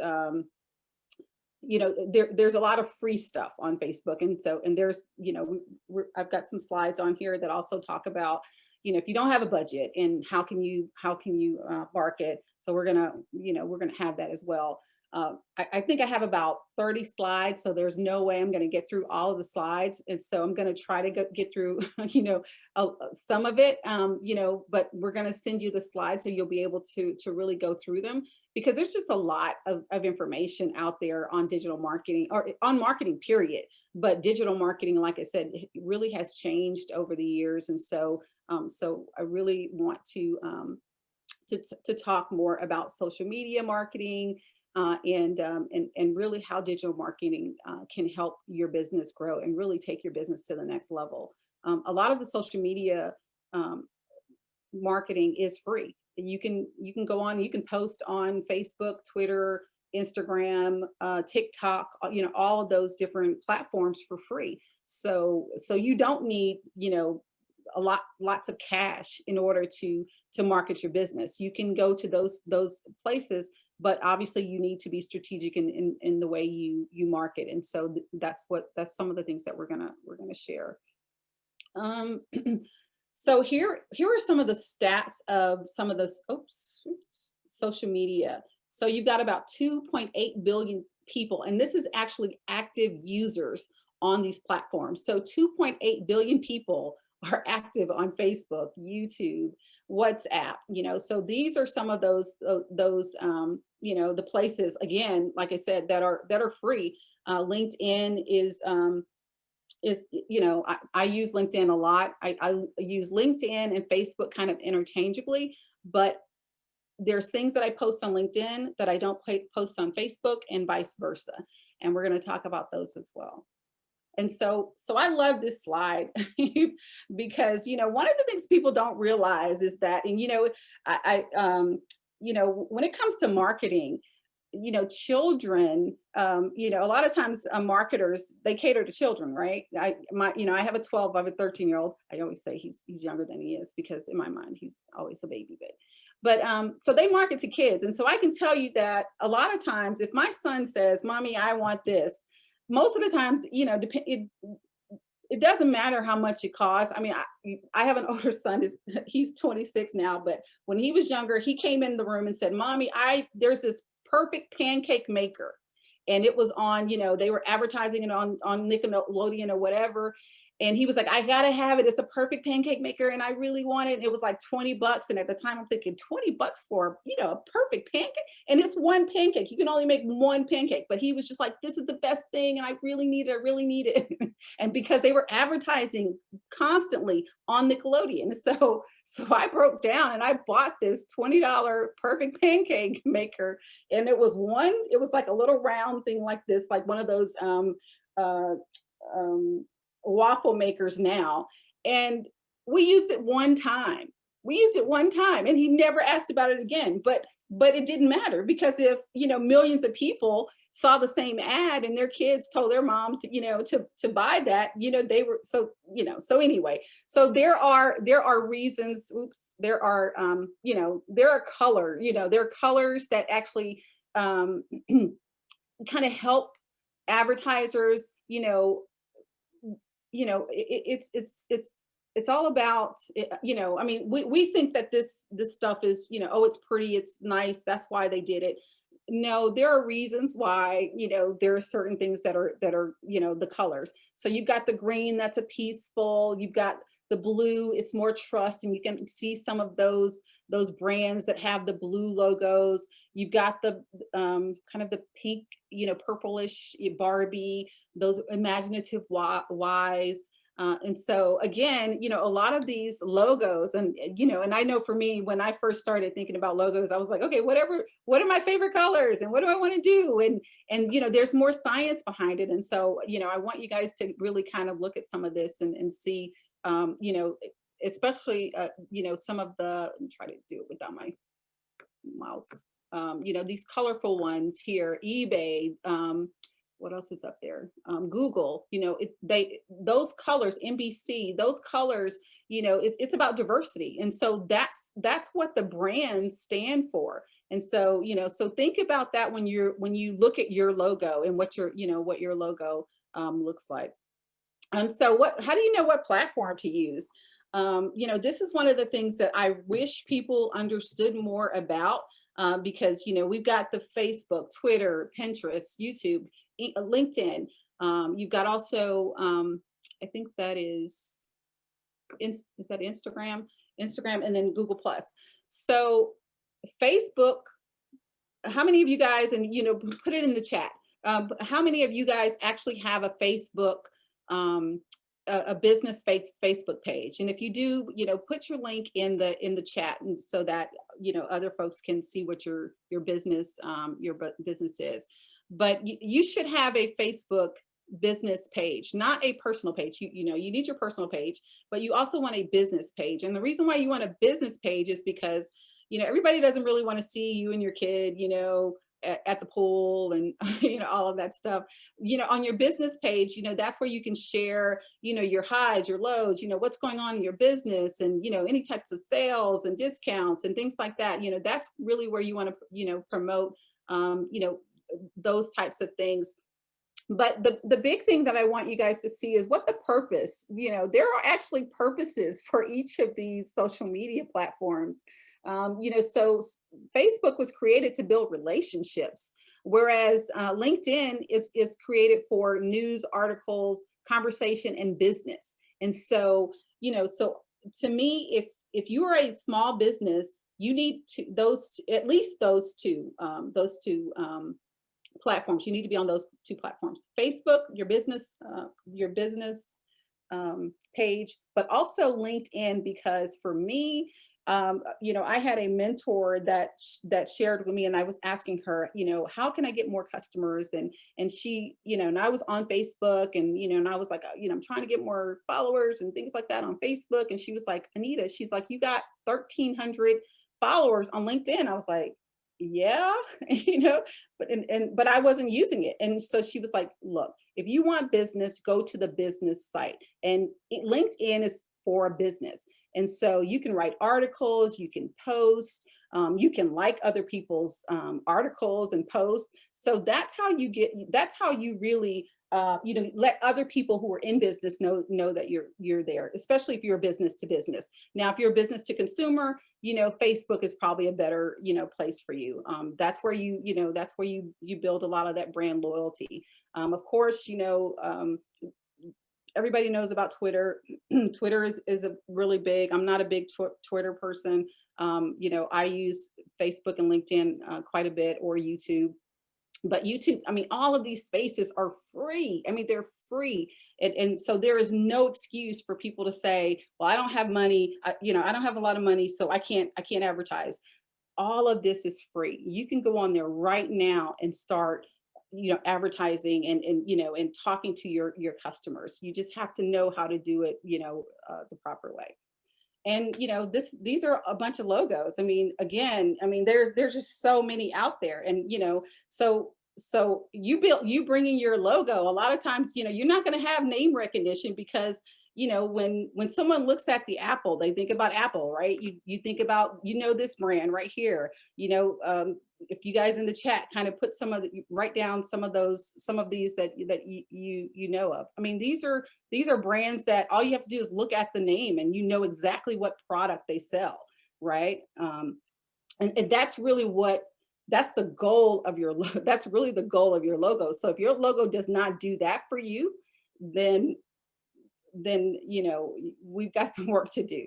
there's a lot of free stuff on Facebook, and there's I've got some slides on here that also talk about if you don't have a budget, and how can you market. So we're gonna have that as well. I think I have about 30 slides, so there's no way I'm going to get through all of the slides, and so I'm going to try to get through some of it, but we're going to send you the slides so you'll be able to really go through them, because there's just a lot of information out there on digital marketing, or on marketing period. But digital marketing, like I said, it really has changed over the years, and so I really want to talk more about social media marketing, and really how digital marketing can help your business grow and really take your business to the next level. A lot of the social media marketing is free. You can go on, you can post on Facebook, Twitter, Instagram, TikTok, all of those different platforms for free. So you don't need lots of cash in order to market your business. You can go to those places, but obviously you need to be strategic in the way you market. And so that's some of the things that we're gonna share. So here are some of the stats of some of the social media. So you've got about 2.8 billion people, and this is actually active users on these platforms. So 2.8 billion people are active on Facebook, YouTube, WhatsApp, so these are some of those the places, again, like I said, that are free. LinkedIn is I use LinkedIn a lot. I use LinkedIn and Facebook kind of interchangeably, but there's things that I post on LinkedIn that I don't post on Facebook, and vice versa. And we're going to talk about those as well. And so I love this slide because, one of the things people don't realize is that, and, when it comes to marketing, children, a lot of times marketers, they cater to children, right? I have a 12, I have a 13-year-old. I always say he's younger than he is, because in my mind, he's always a baby, but so they market to kids. And so I can tell you that a lot of times, if my son says, "Mommy, I want this," most of the times, it doesn't matter how much it costs. I mean, I have an older son, he's 26 now, but when he was younger, he came in the room and said, "Mommy, there's this perfect pancake maker." And it was on, they were advertising it on Nickelodeon or whatever. And he was like, "I gotta have it. It's a perfect pancake maker, and I really want it." It was like $20. And at the time, I'm thinking, $20 for, a perfect pancake? And it's one pancake. You can only make one pancake. But he was just like, "This is the best thing, and I really need it. I really need it." And because they were advertising constantly on Nickelodeon. So I broke down and I bought this $20 perfect pancake maker. And it was like a little round thing like this, like one of those waffle makers now. And we used it one time. And he never asked about it again. But it didn't matter, because if millions of people saw the same ad and their kids told their mom to buy that, they were so anyway. So there are reasons. There are there are colors that actually kind of help advertisers. It's all about, I mean, we think that this stuff is, oh, it's pretty, it's nice, that's why they did it. No, there are reasons why, there are certain things that are, the colors. So you've got the green, that's a peaceful, you've got the blue, it's more trust, and you can see some of those brands that have the blue logos. You've got the kind of the pink, purplish Barbie, those imaginative Ys. And so again, a lot of these logos, and and I know for me, when I first started thinking about logos, I was like, okay, what are my favorite colors, and what do I want to do? And there's more science behind it. And so, I want you guys to really kind of look at some of this and see, especially, some of the, let me try to do it without my mouse, these colorful ones here, eBay, what else is up there? Google, you know, those colors, NBC, those colors, you know, it's about diversity. And so that's what the brands stand for. And so, you know, so think about that when you look at your logo and what your logo looks like. And so how do you know what platform to use? You know, this is one of the things that I wish people understood more about, because, you know, we've got the Facebook, Twitter, Pinterest, YouTube, LinkedIn. You've got also, I think that is that Instagram, and then Google+. So Facebook, how many of you guys, and, you know, put it in the chat, how many of you guys actually have a Facebook, a business Facebook page? And if you do, you know, put your link in the chat, and so that, you know, other folks can see what your business is. But you should have a Facebook business page, not a personal page. You know, you need your personal page, but you also want a business page. And the reason why you want a business page is because, you know, everybody doesn't really want to see you and your kid, you know, at the pool and, you know, all of that stuff. You know, on your business page, you know, that's where you can share, you know, your highs, your lows, you know, what's going on in your business, and, you know, any types of sales and discounts and things like that. You know, that's really where you want to, you know, promote, you know, those types of things. But the big thing that I want you guys to see is what the purpose, you know, there are actually purposes for each of these social media platforms. You know, so Facebook was created to build relationships, whereas LinkedIn, it's created for news, articles, conversation, and business. And so, you know, so to me, if you are a small business, you need at least those two platforms. You need to be on those two platforms: Facebook, your business page, but also LinkedIn, because for me, you know, I had a mentor that shared with me, and I was asking her, you know, how can I get more customers? And she, you know, and I was on Facebook, and, you know, and I was like, you know, I'm trying to get more followers and things like that on Facebook. And she was like, Anita, she's like, you got 1,300 followers on LinkedIn. I was like, yeah, you know, but I wasn't using it. And so she was like, look, if you want business, go to the business site, and LinkedIn is for a business. And so you can write articles, you can post, you can like other people's articles and posts. So that's how you really, you know, let other people who are in business know that you're there, especially if you're a business to business. Now, if you're a business to consumer, you know, Facebook is probably a better, you know, place for you. That's where you build a lot of that brand loyalty. Of course, you know, everybody knows about Twitter. Twitter is a really big. I'm not a big Twitter person. You know, I use Facebook and LinkedIn quite a bit, or YouTube. But YouTube, I mean, all of these spaces are free. I mean, they're free. And so there is no excuse for people to say, well, I don't have money, you know, I don't have a lot of money, so I can't advertise. All of this is free. You can go on there right now and start, you know, advertising and you know, and talking to your customers. You just have to know how to do it, you know, the proper way. And, you know, these are a bunch of logos. I mean, again, I mean, there's just so many out there. And, you know, so you bringing your logo, a lot of times, you know, you're not going to have name recognition, because, you know, when someone looks at the apple, they think about Apple, right? You think about, you know, this brand right here, you know. If you guys in the chat kind of put write down some of these that you know of. I mean, these are brands that all you have to do is look at the name and you know exactly what product they sell, right? And that's really that's the goal of your that's really the goal of your logo. So if your logo does not do that for you, then you know, we've got some work to do.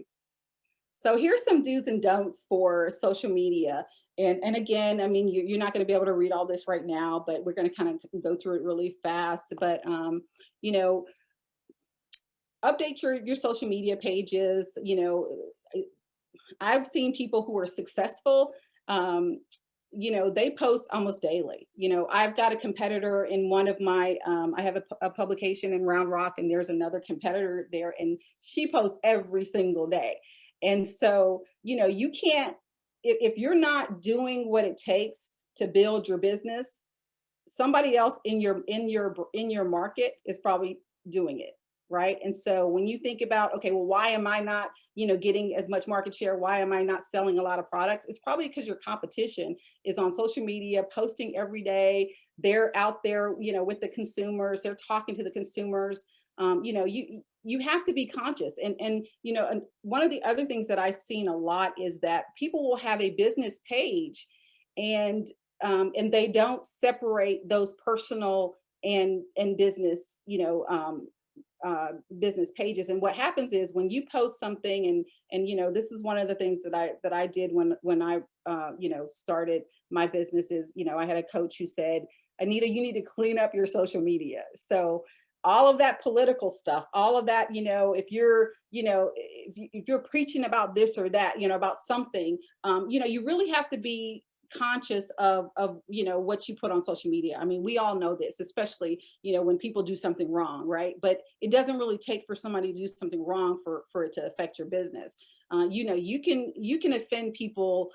So here's some do's and don'ts for social media. And again, I mean, you're not going to be able to read all this right now, but we're going to kind of go through it really fast. But, you know, update your social media pages. You know, I've seen people who are successful, you know, they post almost daily. You know, I've got a competitor in one of my, I have a publication in Round Rock, and there's another competitor there, and she posts every single day. And so, you know, you can't, if you're not doing what it takes to build your business, somebody else in your market is probably doing it, right? And so when you think about, okay, well, why am I not, getting as much market share? Why am I not selling a lot of products? It's probably because your competition is on social media, posting every day. They're out there, with the consumers. They're talking to the consumers. You have to be conscious. And one of the other things that I've seen a lot is that people will have a business page, and they don't separate those personal and business, business pages. And what happens is when you post something, and this is one of the things that I did when I started my business is, I had a coach who said, Anita, you need to clean up your social media. So all of that political stuff, all of that, if you're preaching about this or that, about something, you really have to be conscious of what you put on social media. I mean, we all know this, especially when people do something wrong, right? But it doesn't really take for somebody to do something wrong for it to affect your business. You can offend people,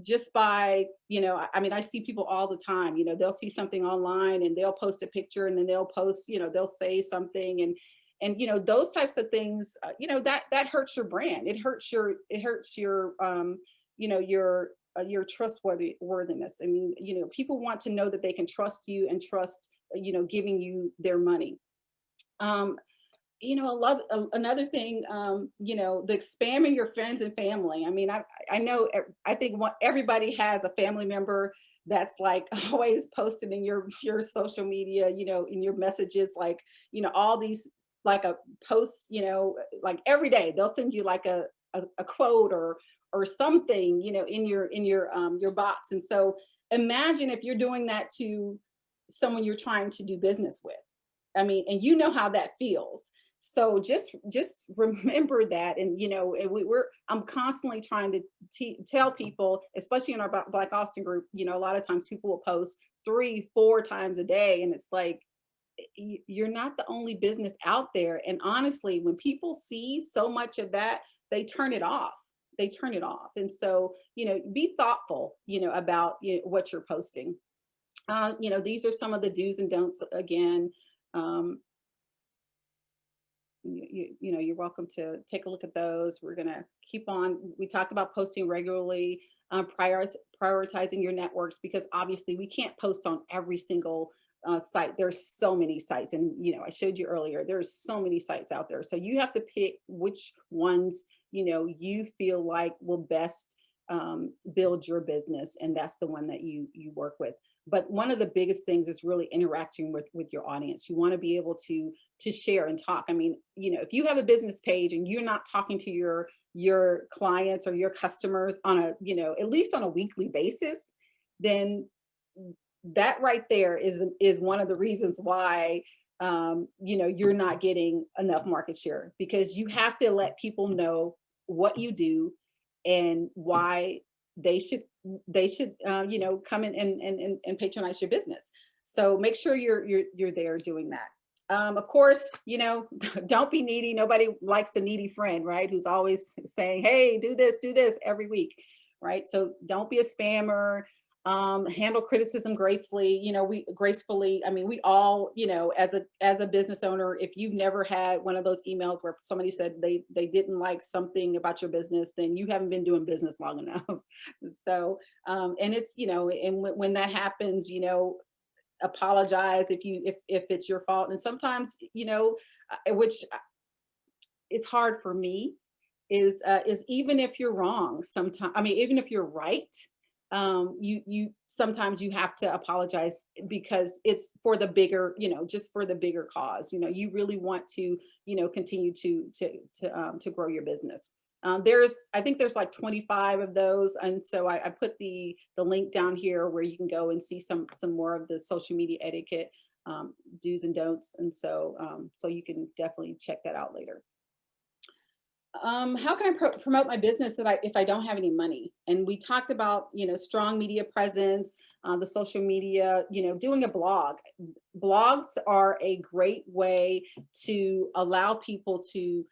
just by, I mean, I see people all the time, they'll see something online and they'll post a picture, and then they'll post, they'll say something, and those types of things, that hurts your brand. It hurts your your trustworthiness. I mean, people want to know that they can trust you and trust, giving you their money. Another thing, the spamming your friends and family. I mean, I think everybody has a family member that's like always posted in your social media, in your messages, like, all these, like a post, like every day they'll send you like a quote or something, in your box. And so imagine if you're doing that to someone you're trying to do business with. I mean, and how that feels. So just remember that. And, I'm constantly trying to tell people, especially in our Black Austin group, a lot of times people will post 3-4 times a day. And it's like, you're not the only business out there. And honestly, when people see so much of that, they turn it off. And so, be thoughtful, about what you're posting. These are some of the do's and don'ts. Again, you're welcome to take a look at those. We're going to keep on. We talked about posting regularly, prioritizing your networks, because obviously we can't post on every single site. There's so many sites, and I showed you earlier, there's so many sites out there. So you have to pick which ones you feel like will best build your business, and that's the one that you work with. But one of the biggest things is really interacting with your audience. You want to be able to share and talk. I mean, if you have a business page and you're not talking to your clients or your customers on at least on a weekly basis, then that right there is one of the reasons why you're not getting enough market share, because you have to let people know what you do and why they should come in and patronize your business. So make sure you're there doing that. Of course, don't be needy. Nobody likes a needy friend, right? Who's always saying, hey, do this every week, right? So don't be a spammer. Handle criticism gracefully, gracefully. I mean, we all, as a business owner, if you've never had one of those emails where somebody said they didn't like something about your business, then you haven't been doing business long enough. So, and it's, and when that happens, apologize if it's your fault. And sometimes, which it's hard for me, is even if you're wrong, sometimes, I mean, even if you're right, you sometimes you have to apologize, because it's for the bigger, just for the bigger cause. You really want to, continue to grow your business. I think there's like 25 of those, and so I put the link down here where you can go and see some more of the social media etiquette do's and don'ts, and so you can definitely check that out later. How can I promote my business if I don't have any money? And we talked about, strong media presence, the social media, doing a blog. Blogs are a great way to allow people to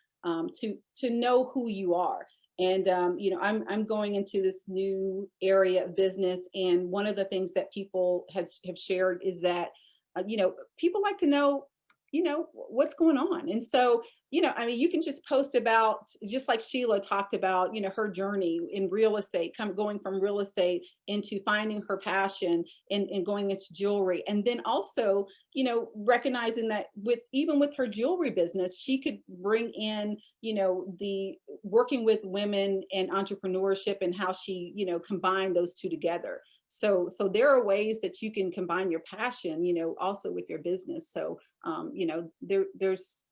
know who you are. And you know, I'm going into this new area of business, and one of the things that people have shared is that you know, people like to know, you know, what's going on. And so, you know, I mean, you can just post about, just like Sheila talked about, you know, her journey in real estate, going from real estate into finding her passion and going into jewelry. And then also, you know, recognizing that even with her jewelry business, she could bring in, you know, the working with women and entrepreneurship and how she, you know, combined those two together. So there are ways that you can combine your passion, you know, also with your business. So, you know,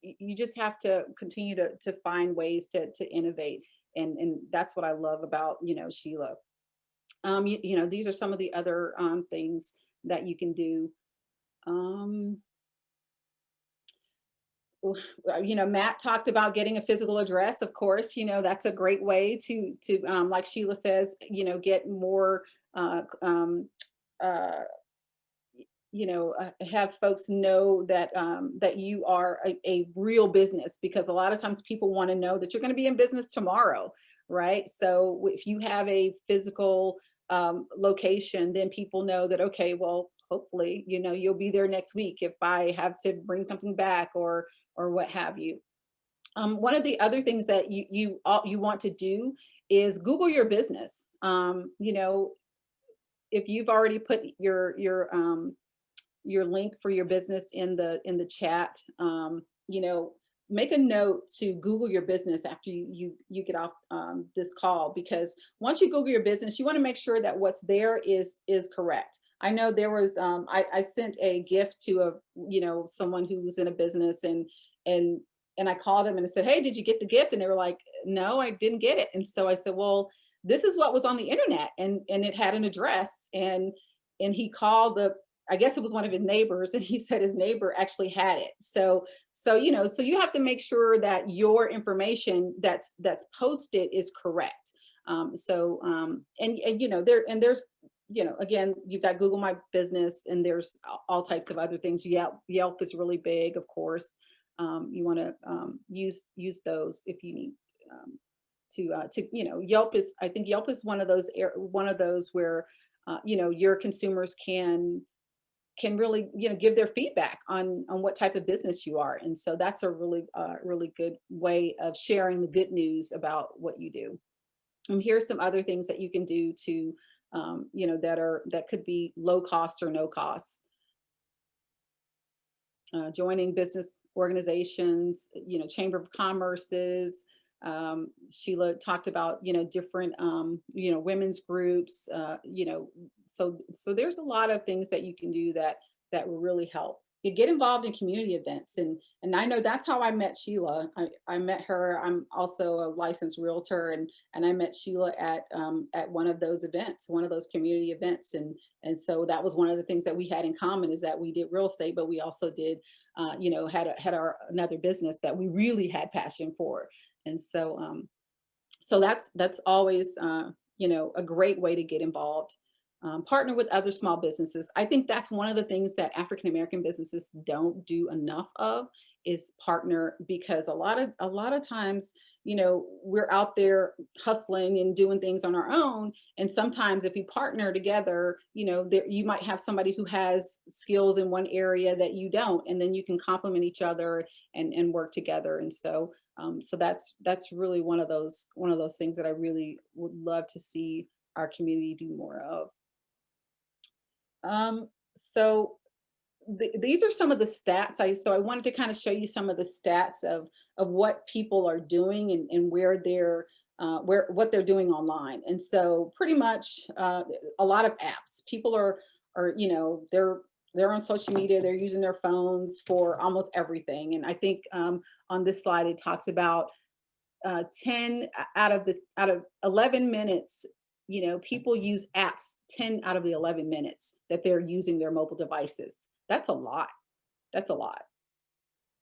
you just have to continue to find ways to innovate. And that's what I love about, you know, Sheila. You know, these are some of the other things that you can do. You know, Matt talked about getting a physical address. Of course, you know, that's a great way to like Sheila says, you know, get more you know, have folks know that that you are a real business, because a lot of times people want to know that you're going to be in business tomorrow, right? So if you have a physical location, then people know that, okay, well, hopefully, you know, you'll be there next week if I have to bring something back or what have you. One of the other things that you want to do is Google your business. You know, if you've already put your link for your business in the chat, you know, make a note to Google your business after you get off this call, because once you Google your business, you want to make sure that what's there is correct. I know there was I sent a gift to you know, someone who was in a business, and I called them and I said, hey, did you get the gift? And they were like, no, I didn't get it. And so I said, well, this is what was on the internet, and it had an address, and he called I guess it was one of his neighbors, and he said his neighbor actually had it. So you know, so you have to make sure that your information that's posted is correct. And you know, there's, you know, again, you've got Google My Business, and there's all types of other things. Yelp is really big, of course. You want to use those if you need to you know, I think Yelp is one of those where you know, your consumers can really, you know, give their feedback on what type of business you are. And so that's a really really good way of sharing the good news about what you do. And here's some other things that you can do to you know, that could be low cost or no cost. Joining business organizations, you know, Chamber of Commerce's. Sheila talked about, you know, different, you know, women's groups, you know, so there's a lot of things that you can do that will really help. You get involved in community events, and I know that's how I met Sheila. I met her. I'm also a licensed realtor, and I met Sheila at one of those events, one of those community events, and so that was one of the things that we had in common, is that we did real estate, but we also did, you know, had another business that we really had passion for. And so so that's always you know, a great way to get involved. Partner with other small businesses. I think that's one of the things that African American businesses don't do enough of, is partner, because a lot of times, you know, we're out there hustling and doing things on our own, and sometimes if you partner together, you know, you might have somebody who has skills in one area that you don't, and then you can complement each other and work together. And so so that's really one of those things that I really would love to see our community do more of. So these are some of the stats. So I wanted to kind of show you some of the stats of what people are doing and where they're what they're doing online. And so pretty much a lot of apps. People are you know, they're on social media. They're using their phones for almost everything. And I think on this slide it talks about 10 out of 11 minutes, you know, people use apps 10 out of the 11 minutes that they're using their mobile devices. That's a lot. That's a lot.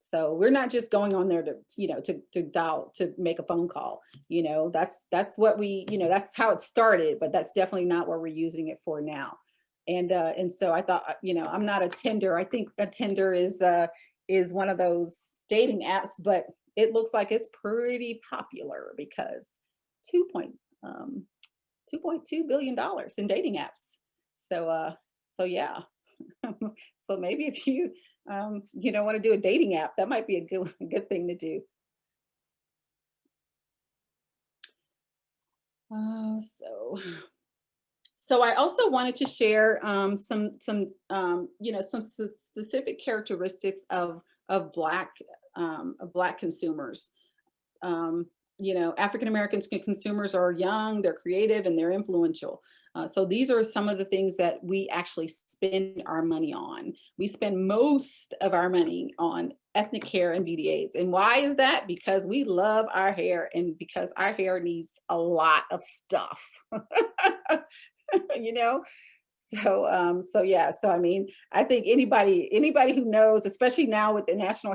So we're not just going on there to, you know, to dial, to make a phone call. You know, that's what we, you know, that's how it started, but that's definitely not what we're using it for now. And so I thought, you know, I'm not a Tinder. I think a Tinder is one of those dating apps, but it looks like it's pretty popular, because $2.2 billion in dating apps. So yeah. So maybe if you want to do a dating app, that might be a good thing to do. So I also wanted to share some specific characteristics of Black consumers. African American consumers are young, they're creative, and they're influential. So these are some of the things that we actually spend our money on. We spend most of our money on ethnic hair and BDAs. And why is that? Because we love our hair and because our hair needs a lot of stuff. So yeah. So I mean, I think anybody who knows, especially now with the natural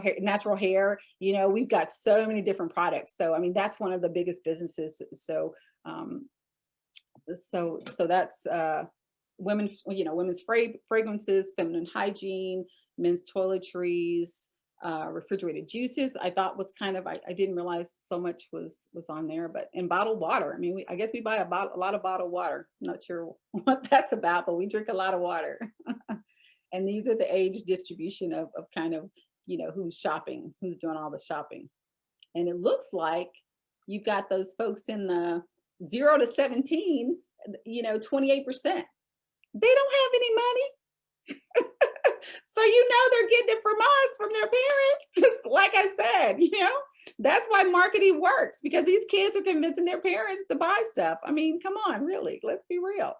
hair, we've got so many different products. So I mean, that's one of the biggest businesses. So that's women's fragrances, feminine hygiene, men's toiletries, refrigerated juices. I thought was kind of, I didn't realize so much was on there, and bottled water. I mean, I guess we buy a lot of bottled water. I'm not sure what that's about, but we drink a lot of water. And these are the age distribution of kind of, who's shopping, who's doing all the shopping. And it looks like you've got those folks in the 0 to 17, 28%. They don't have any money. So they're getting it from their parents. Like I said, that's why marketing works, because these kids are convincing their parents to buy stuff. I mean, come on, really, let's be real.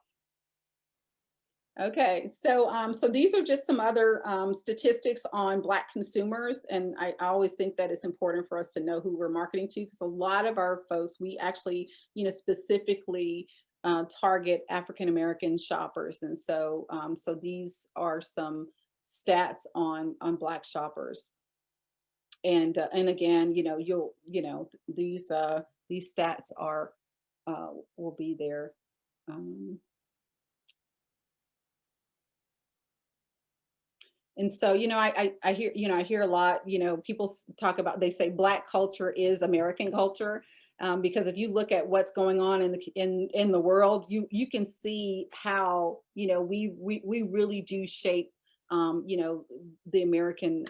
Okay, so these are just some other statistics on Black consumers, and I always think that it's important for us to know who we're marketing to, because a lot of our folks, we actually, specifically target African American shoppers, and so these are some stats on Black shoppers, and again, these stats are will be there. And so, I hear a lot, people talk about, they say Black culture is American culture, because if you look at what's going on in the world, you can see how, we really do shape, the American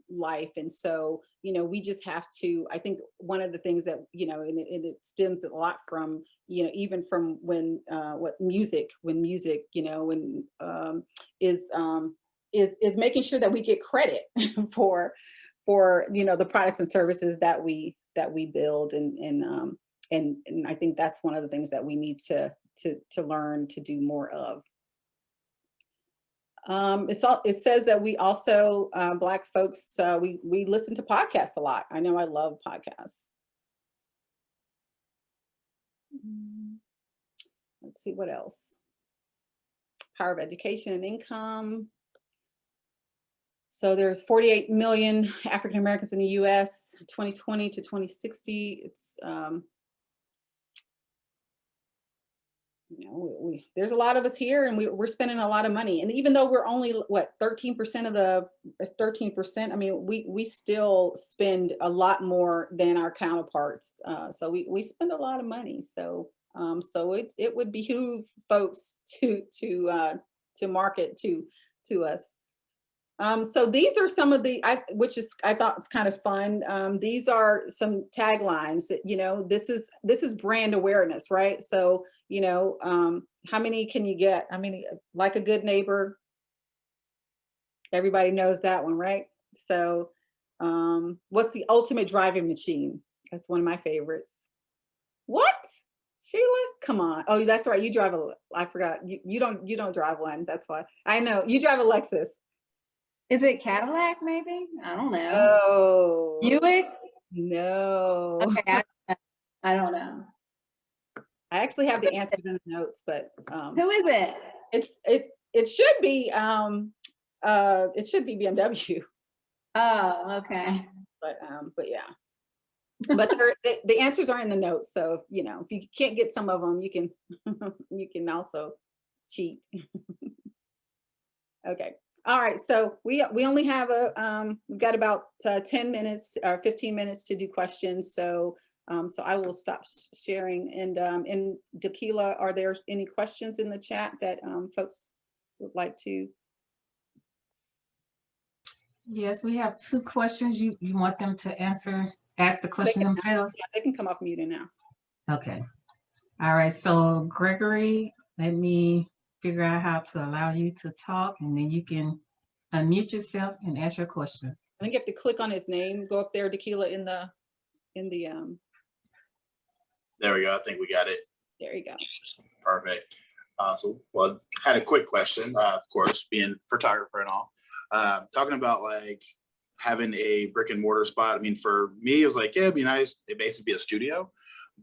life. And so, we just have to, I think one of the things that, and it stems a lot from, even from when music, is making sure that we get credit for the products and services that we build, and I think that's one of the things that we need to learn to do more of. It says that we also Black folks, we listen to podcasts a lot. I know I love podcasts. Let's see what else. Power of education and income. So there's 48 million African Americans in the U.S. 2020 to 2060. It's there's a lot of us here, and we're spending a lot of money. And even though we're only 13% of the 13%, I mean, we still spend a lot more than our counterparts. So we spend a lot of money. So it would behoove folks to market to us. So these are some of the, I thought was kind of fun. These are some taglines that, this is brand awareness, right? So, how many can you get? I mean, like a good neighbor, everybody knows that one, right? So, what's the ultimate driving machine? That's one of my favorites. What? Sheila, come on. Oh, that's right. You drive I forgot. You don't drive one. That's why. I know. You drive a Lexus. Is it Cadillac, maybe? I don't know. Oh. Buick? No. Okay, I don't know. I actually have the answers in the notes, but who is it? It should be BMW. Oh, okay. But yeah. But the answers are in the notes, so if you can't get some of them, you can also cheat. Okay. All right, so we only have we've got about 10 minutes or 15 minutes to do questions. So So I will stop sharing. And Tequila, are there any questions in the chat that folks would like to? Yes, we have 2 questions. You want them to ask the question themselves? Yeah, they can come off mute and ask. Okay. All right. So Gregory, let me figure out how to allow you to talk, and then you can unmute yourself and ask your question. I think you have to click on his name, go up there, Tequila, in the There we go. I think we got it. there you go. Perfect. So, well, I had a quick question, of course, being photographer and all, talking about like having a brick and mortar spot. I mean, for me, it was like, yeah, it'd be nice. It'd basically be a studio,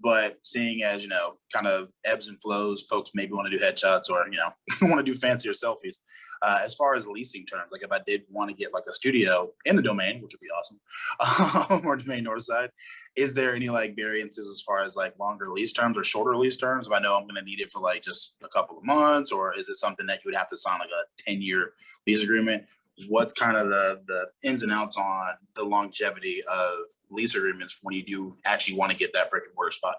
but seeing as, you know, kind of ebbs and flows, folks maybe want to do headshots or, you know, want to do fancier selfies. As far as leasing terms, like if I did want to get like a studio in the domain, which would be awesome, or domain north side, is there any like variances as far as like longer lease terms or shorter lease terms? If I know I'm going to need it for like just a couple of months, or is it something that you would have to sign like a 10-year lease agreement? What's kind of the ins and outs on the longevity of lease agreements when you do actually want to get that brick and mortar spot?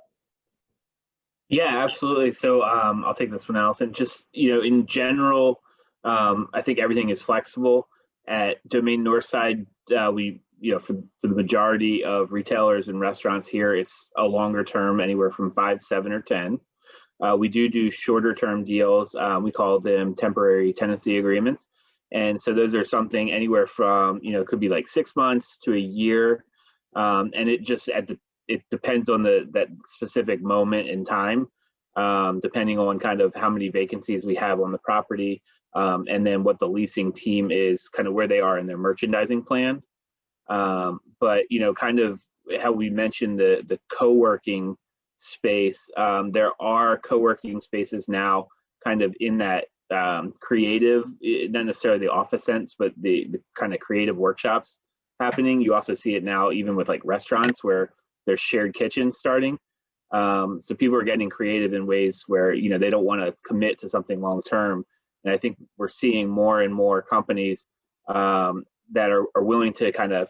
Yeah, absolutely. So I'll take this one, Allison. Just, you know, in general, I think everything is flexible. At Domain Northside, we, you know, for the majority of retailers and restaurants here, it's a longer term, anywhere from 5, 7, or 10. We do shorter term deals. We call them temporary tenancy agreements. And so those are something anywhere from, you know, it could be like 6 months to a year. And it just it depends on that specific moment in time, depending on kind of how many vacancies we have on the property, and then what the leasing team is, kind of where they are in their merchandising plan. But, you know, kind of how we mentioned the co-working space, there are co-working spaces now kind of in that creative, not necessarily the office sense, but the kind of creative workshops happening. You also see it now even with like restaurants where there's shared kitchens starting. So people are getting creative in ways where, you know, they don't want to commit to something long term. And I think we're seeing more and more companies that are willing to kind of,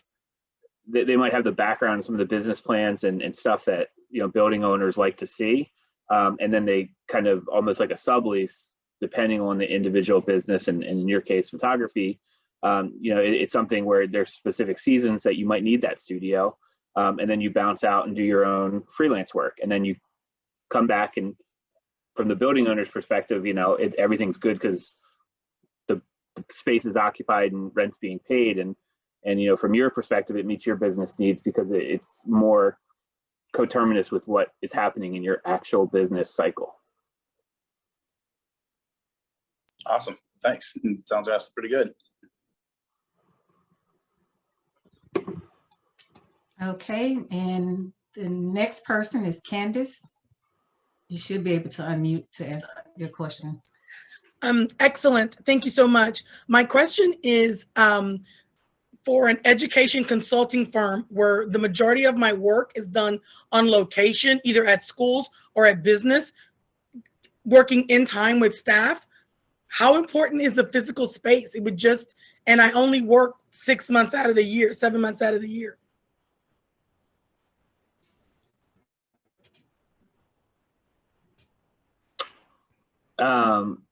they might have the background, some of the business plans and stuff that, you know, building owners like to see. And then they kind of almost like a sublease, depending on the individual business, and in your case, photography, you know, it's something where there's specific seasons that you might need that studio. And then you bounce out and do your own freelance work. And then you come back, and from the building owner's perspective, you know, everything's good because the space is occupied and rent's being paid. And, you know, from your perspective, it meets your business needs because it's more coterminous with what is happening in your actual business cycle. Awesome. Thanks. Sounds actually pretty good. Okay, and the next person is Candace. You should be able to unmute to ask your questions. Excellent. Thank you so much. My question is for an education consulting firm where the majority of my work is done on location, either at schools or at business, working in time with staff. How important is the physical space? It would just, and I only work 6 months out of the year, 7 months out of the year.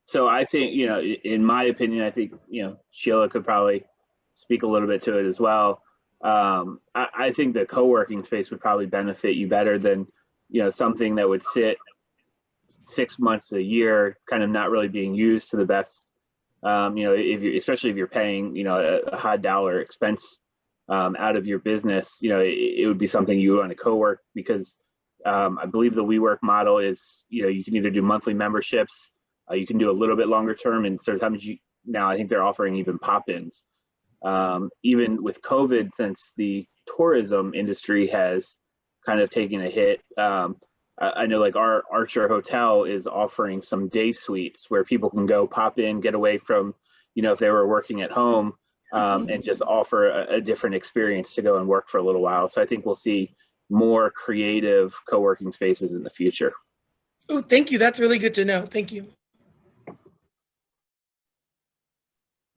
So I think, you know, in my opinion, I think, you know, Sheila could probably speak a little bit to it as well. I think the co-working space would probably benefit you better than, you know, something that would sit 6 months a year, kind of not really being used to the best. You know, especially if you're paying, you know, a high dollar expense out of your business, you know, it would be something you want to co-work because I believe the WeWork model is, you know, you can either do monthly memberships, you can do a little bit longer term, and sometimes now I think they're offering even pop-ins. Even with COVID, since the tourism industry has kind of taken a hit, I know like our Archer Hotel is offering some day suites where people can go pop in, get away from, you know, if they were working at home, and just offer a different experience to go and work for a little while. So I think we'll see more creative co-working spaces in the future. Oh, thank you. That's really good to know. Thank you.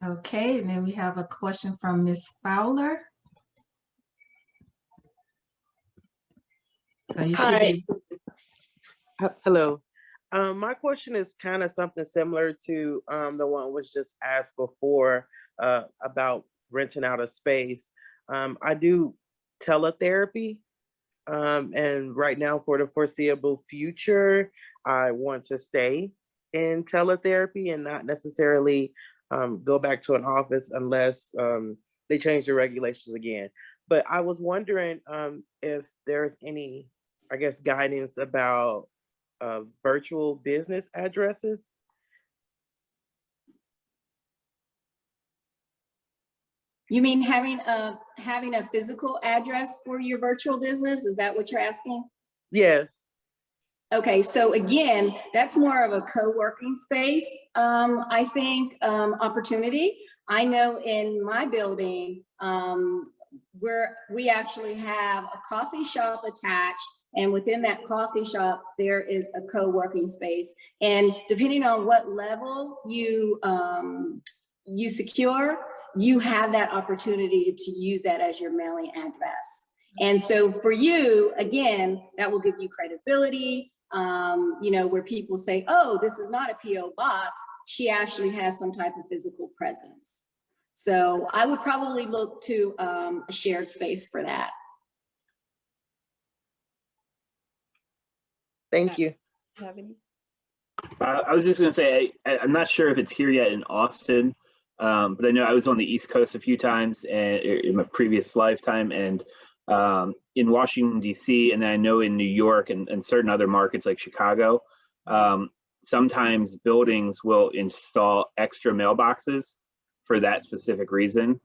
Okay, and then we have a question from Ms. Fowler. So you should Hi. be, Hello. My question is kind of something similar to the one was just asked before about renting out a space. I do teletherapy, and right now for the foreseeable future, I want to stay in teletherapy and not necessarily go back to an office unless they change the regulations again. But I was wondering if there's any, I guess, guidance about virtual business addresses. You mean having a physical address for your virtual business? Is that what you're asking? Yes. Okay, so again, that's more of a co-working space, I think, opportunity. I know in my building, we actually have a coffee shop attached, and within that coffee shop, there is a co-working space. And depending on what level you secure, you have that opportunity to use that as your mailing address. And so for you, again, that will give you credibility, you know, where people say, oh, this is not a P.O. box. She actually has some type of physical presence. So I would probably look to a shared space for that. Thank you. Have any? I was just going to say, I'm not sure if it's here yet in Austin, but I know I was on the East Coast a few times and in my previous lifetime, and in Washington, D.C., and then I know in New York and certain other markets like Chicago, sometimes buildings will install extra mailboxes for that specific reason.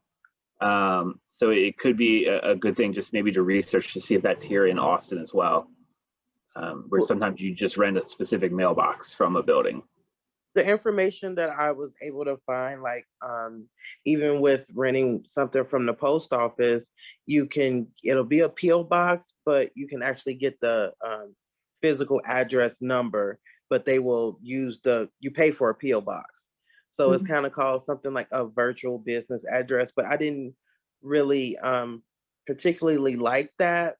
So it could be a good thing just maybe to research to see if that's here in Austin as well, where sometimes you just rent a specific mailbox from a building. The information that I was able to find, like even with renting something from the post office, it'll be a P.O. box, but you can actually get the physical address number, but they will use you pay for a P.O. box. So it's kind of called something like a virtual business address, but I didn't really particularly like that,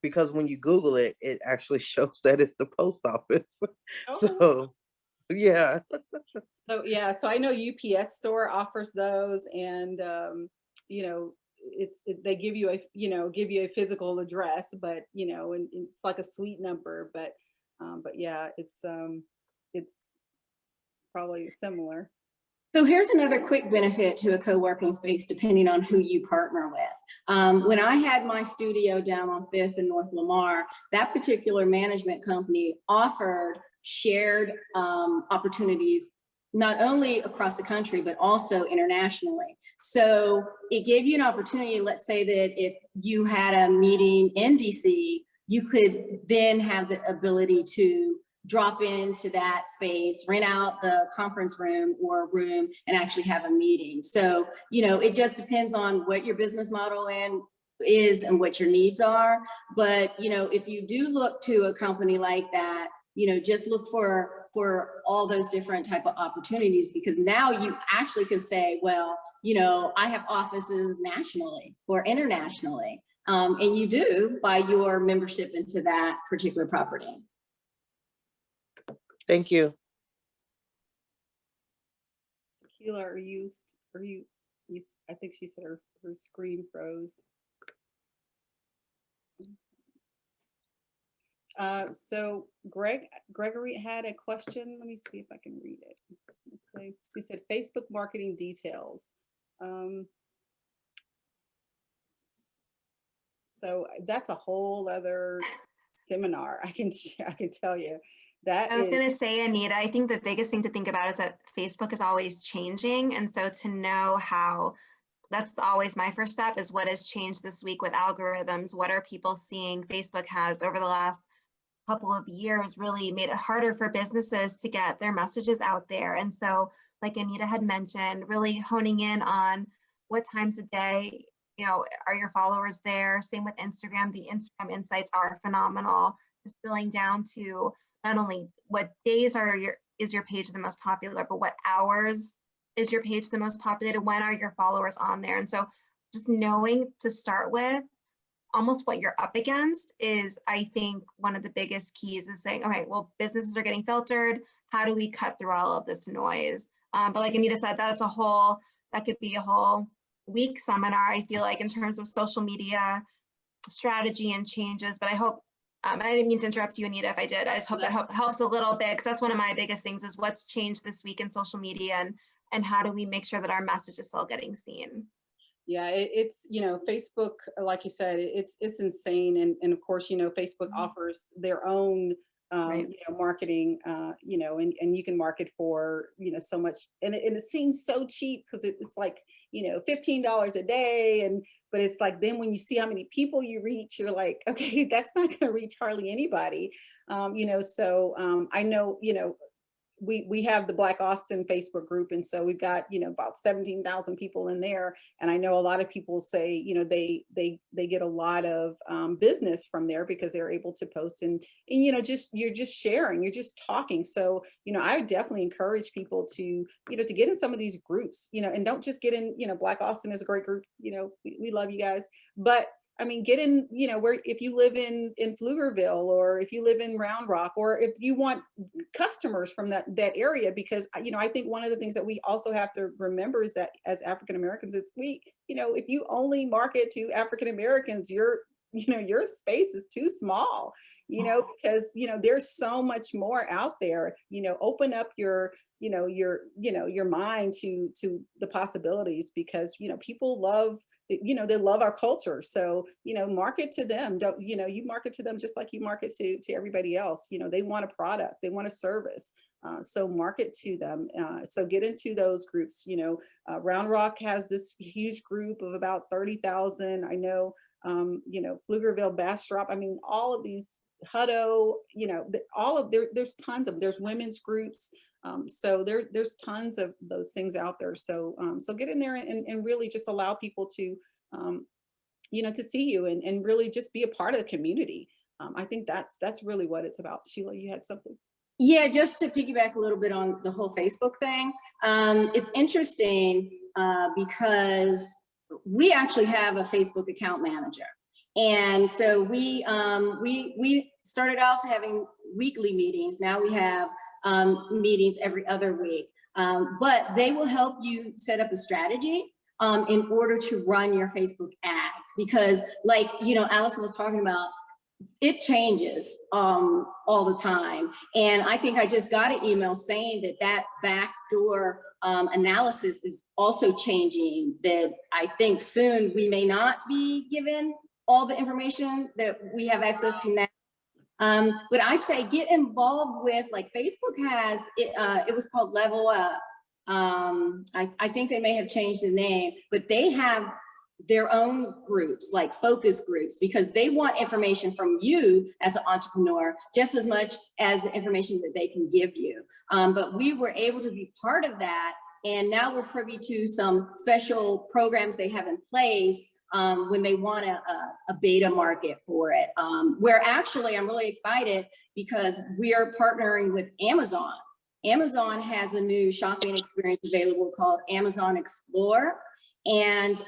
because when you Google it, it actually shows that it's the post office. Oh. So yeah. So yeah, so I know UPS store offers those, and you know, they give you a physical address, but you know, and it's like a suite number, but yeah, it's probably similar. So here's another quick benefit to a co-working space, depending on who you partner with. When I had my studio down on 5th in North Lamar, that particular management company offered shared opportunities, not only across the country, but also internationally. So it gave you an opportunity, let's say that if you had a meeting in DC, you could then have the ability to drop into that space, rent out the conference room or room, and actually have a meeting. So, you know, it just depends on what your business model is and what your needs are. But, you know, if you do look to a company like that, you know, just look for all those different type of opportunities, because now you actually can say, well, you know, I have offices nationally or internationally, and you do by your membership into that particular property. Thank you. Keila, are you, I think she said her screen froze. So Gregory had a question. Let me see if I can read it. Let's see. He said Facebook marketing details. So that's a whole other seminar. I can tell you. I was going to say, Anita, I think the biggest thing to think about is that Facebook is always changing. And so to know how, that's always my first step, is what has changed this week with algorithms. What are people seeing? Facebook has, over the last couple of years, really made it harder for businesses to get their messages out there. And so, like Anita had mentioned, really honing in on what times a day, you know, are your followers there? Same with Instagram. The Instagram insights are phenomenal. Just drilling down to not only what days is your page the most popular, but what hours is your page the most populated? When are your followers on there? And so just knowing to start with almost what you're up against is, I think, one of the biggest keys is saying, okay, well, businesses are getting filtered. How do we cut through all of this noise? But like Anita said, that could be a whole week seminar, I feel like, in terms of social media strategy and changes. But I hope, I didn't mean to interrupt you, Anita, if I did. I just hope that helps a little bit, because that's one of my biggest things is what's changed this week in social media, and how do we make sure that our message is still getting seen? Yeah, it's, Facebook, like you said, it's insane. And of course, Facebook offers their own, marketing, and you can market for, so much. And it seems so cheap because it's like, $15 a day. But it's like, then when you see how many people you reach, you're like, okay, that's not going to reach hardly anybody. So I know, we have the Black Austin Facebook group. And so we've got, about 17,000 people in there. And I know a lot of people say, they get a lot of business from there because they're able to post and you're just sharing, you're just talking. So, I would definitely encourage people to, to get in some of these groups, and don't just get in, Black Austin is a great group. We love you guys, but I mean, get in, where if you live in Pflugerville, or if you live in Round Rock, or if you want customers from that area, because, I think one of the things that we also have to remember is that as African Americans, if you only market to African Americans, your space is too small, because, there's so much more out there, open up your mind to the possibilities, because, people love, they love our culture. So, market to them. Don't, you market to them just like you market to everybody else. They want a product, they want a service. So market to them. So get into those groups. Round Rock has this huge group of about 30,000. I know, Pflugerville, Bastrop. I mean, all of these, Hutto, there's tons of, there's women's groups. So there's tons of those things out there. So so get in there and really just allow people to, to see you and really just be a part of the community. I think that's really what it's about. Sheila, you had something? Yeah, just to piggyback a little bit on the whole Facebook thing. It's interesting because we actually have a Facebook account manager. And so we started off having weekly meetings. Now we have meetings every other week, but they will help you set up a strategy in order to run your Facebook ads, because like, Allison was talking about, it changes all the time. And I think I just got an email saying that backdoor analysis is also changing, that I think soon we may not be given all the information that we have access to now. But I say get involved with, like, Facebook has, it was called Level Up. I think they may have changed the name, but they have their own groups, like focus groups, because they want information from you as an entrepreneur just as much as the information that they can give you. But we were able to be part of that. And now we're privy to some special programs they have in place when they want a beta market for it. Where actually, I'm really excited because we are partnering with Amazon. Amazon has a new shopping experience available called Amazon Explore. And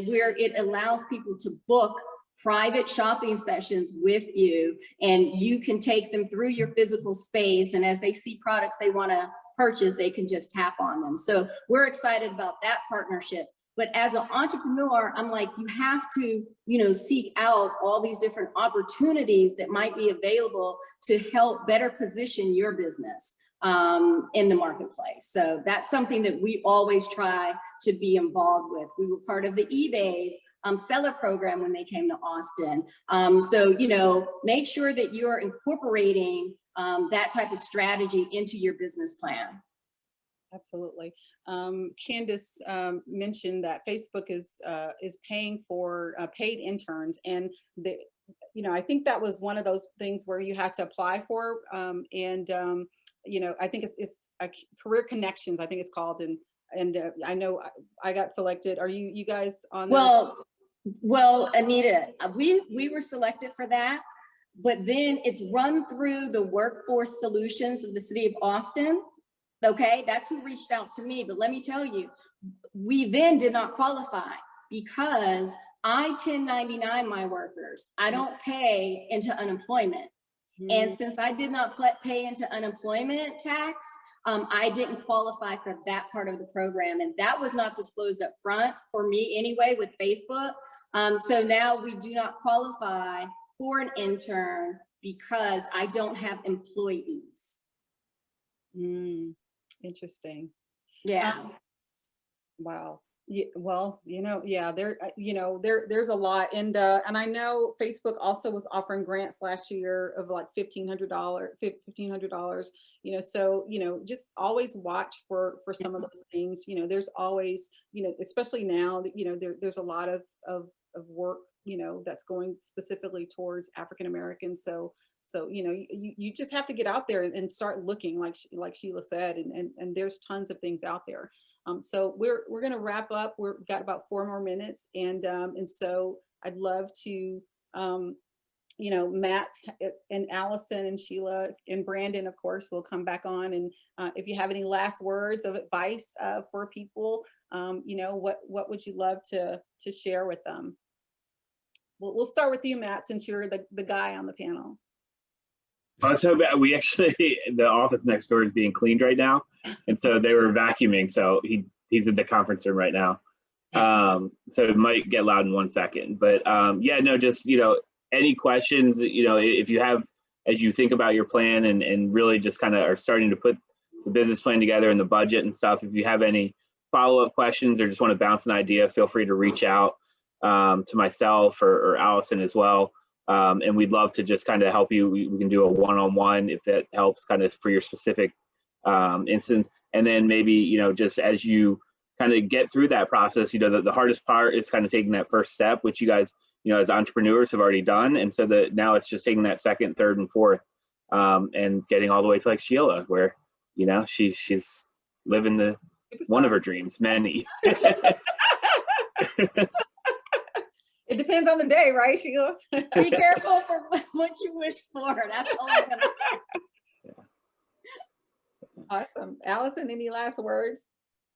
where it allows people to book private shopping sessions with you, and you can take them through your physical space. And as they see products they want to purchase, they can just tap on them. So we're excited about that partnership. But as an entrepreneur, I'm like, you have to, seek out all these different opportunities that might be available to help better position your business in the marketplace. So that's something that we always try to be involved with. We were part of the eBay's seller program when they came to Austin. So, make sure that you're incorporating that type of strategy into your business plan. Absolutely. Candace mentioned that Facebook is paying for paid interns, and I think that was one of those things where you had to apply for, I think it's Career Connections, I think it's called, and I know I got selected. Are you guys on? Well, Anita, we were selected for that, but then it's run through the Workforce Solutions of the City of Austin. Okay, that's who reached out to me. But let me tell you, we then did not qualify because I 1099 my workers. I don't pay into unemployment. And since I did not pay into unemployment tax, I didn't qualify for that part of the program. And that was not disclosed up front for me anyway with Facebook. So now we do not qualify for an intern because I don't have employees. Interesting. Yeah. Wow. Yeah, well, yeah, there's a lot, and I know Facebook also was offering grants last year of like $1,500, so just always watch for some of those things. There's always, especially now that there's a lot of work that's going specifically towards African Americans. So you just have to get out there and start looking, like Sheila said, and there's tons of things out there. So we're going to wrap up. We've got about 4 more minutes, and so I'd love to, Matt and Allison and Sheila and Brandon, of course, will come back on. And if you have any last words of advice for people, what would you love to share with them? We'll start with you, Matt, since you're the guy on the panel. So we actually, the office next door is being cleaned right now. And so they were vacuuming. So he's in the conference room right now. So it might get loud in 1 second, but yeah, no, just, any questions, if you have, as you think about your plan and really just kind of are starting to put the business plan together and the budget and stuff, if you have any follow-up questions or just want to bounce an idea, feel free to reach out to myself or Allison as well. And we'd love to just kind of help you. We can do a one-on-one if that helps kind of for your specific instance. And then maybe, just as you kind of get through that process, the hardest part is kind of taking that first step, which you guys, as entrepreneurs have already done. And so now it's just taking that second, third, and fourth and getting all the way to like Sheila, where, she's living one of her dreams, many. It depends on the day, right, Sheila? Be careful for what you wish for. That's all I'm gonna say. Awesome. Allison, any last words?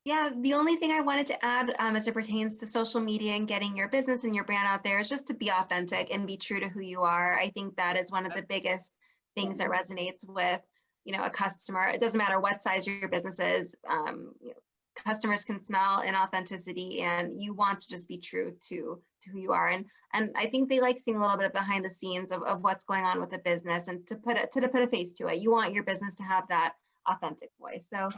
Yeah, the only thing I wanted to add as it pertains to social media and getting your business and your brand out there is just to be authentic and be true to who you are. I think that is one of the biggest things that resonates with, a customer. It doesn't matter what size your business is. Customers can smell inauthenticity, and you want to just be true to who you are. And I think they like seeing a little bit of behind the scenes of what's going on with the business and to put a face to it. You want your business to have that authentic voice. So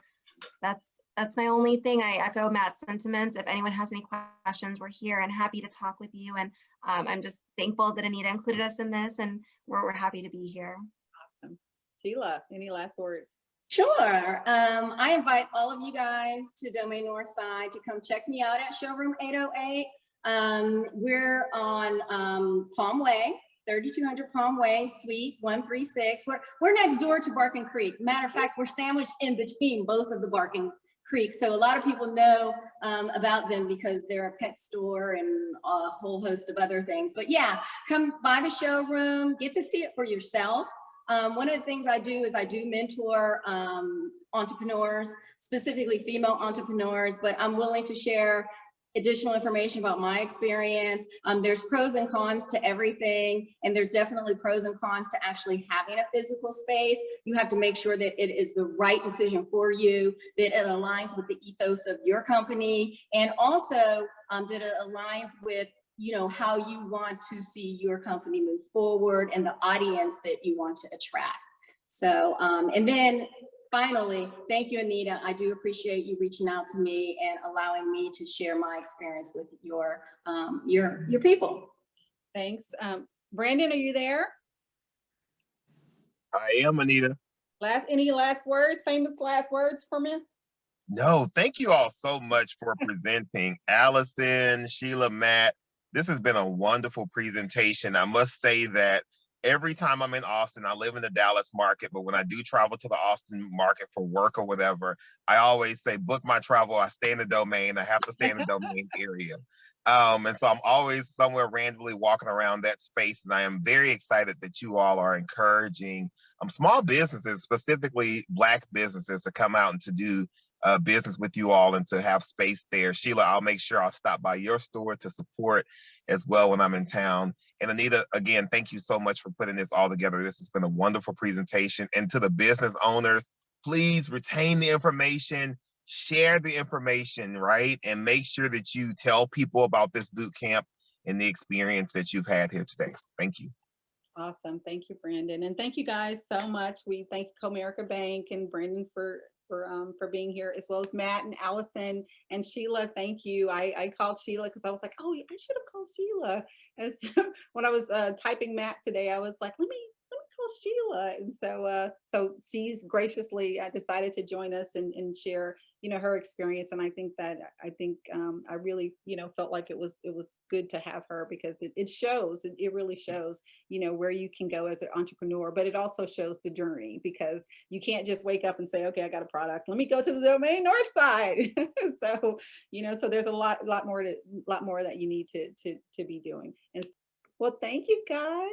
that's my only thing. I echo Matt's sentiments. If anyone has any questions, we're here and happy to talk with you. And I'm just thankful that Anita included us in this, and we're happy to be here. Awesome. Sheila, any last words? Sure. I invite all of you guys to Domain Northside to come check me out at Showroom 808. We're on Palm Way, 3200 Palm Way, Suite 136. We're next door to Barking Creek. Matter of fact, we're sandwiched in between both of the Barking Creek. So a lot of people know about them because they're a pet store and a whole host of other things. But yeah, come by the showroom, get to see it for yourself. One of the things I do is I do mentor entrepreneurs, specifically female entrepreneurs, but I'm willing to share additional information about my experience. There's pros and cons to everything, and there's definitely pros and cons to actually having a physical space. You have to make sure that it is the right decision for you, that it aligns with the ethos of your company, and also that it aligns with how you want to see your company move forward and the audience that you want to attract. So, and then finally, thank you, Anita. I do appreciate you reaching out to me and allowing me to share my experience with your people. Thanks. Brandon, are you there? I am, Anita. Any last words, famous last words for me? No, thank you all so much for presenting. Allison, Sheila, Matt, this has been a wonderful presentation. I must say that every time I'm in Austin, I live in the Dallas market, but when I do travel to the Austin market for work or whatever, I always say, book my travel. I stay in the Domain. I have to stay in the Domain area. And so I'm always somewhere randomly walking around that space. And I am very excited that you all are encouraging small businesses, specifically Black businesses, to come out and to do business with you all and to have space there. Sheila, I'll make sure I'll stop by your store to support as well when I'm in town. And Anita, again, thank you so much for putting this all together. This has been a wonderful presentation. And to the business owners, please retain the information, share the information, right? And make sure that you tell people about this boot camp and the experience that you've had here today. Thank you. Awesome. Thank you, Brandon. And thank you guys so much. We thank Comerica Bank and Brandon for being here, as well as Matt and Allison and Sheila. Thank you. I called Sheila because I was like, oh, I should have called Sheila. And so when I was typing Matt today, I was like, let me call Sheila. And so she's graciously decided to join us and share, her experience. And I think I really, felt like it was good to have her, because it shows, it really shows, where you can go as an entrepreneur, but it also shows the journey, because you can't just wake up and say, okay, I got a product, let me go to the domain north side. So, so there's a lot more that you need to be doing. And well, thank you guys.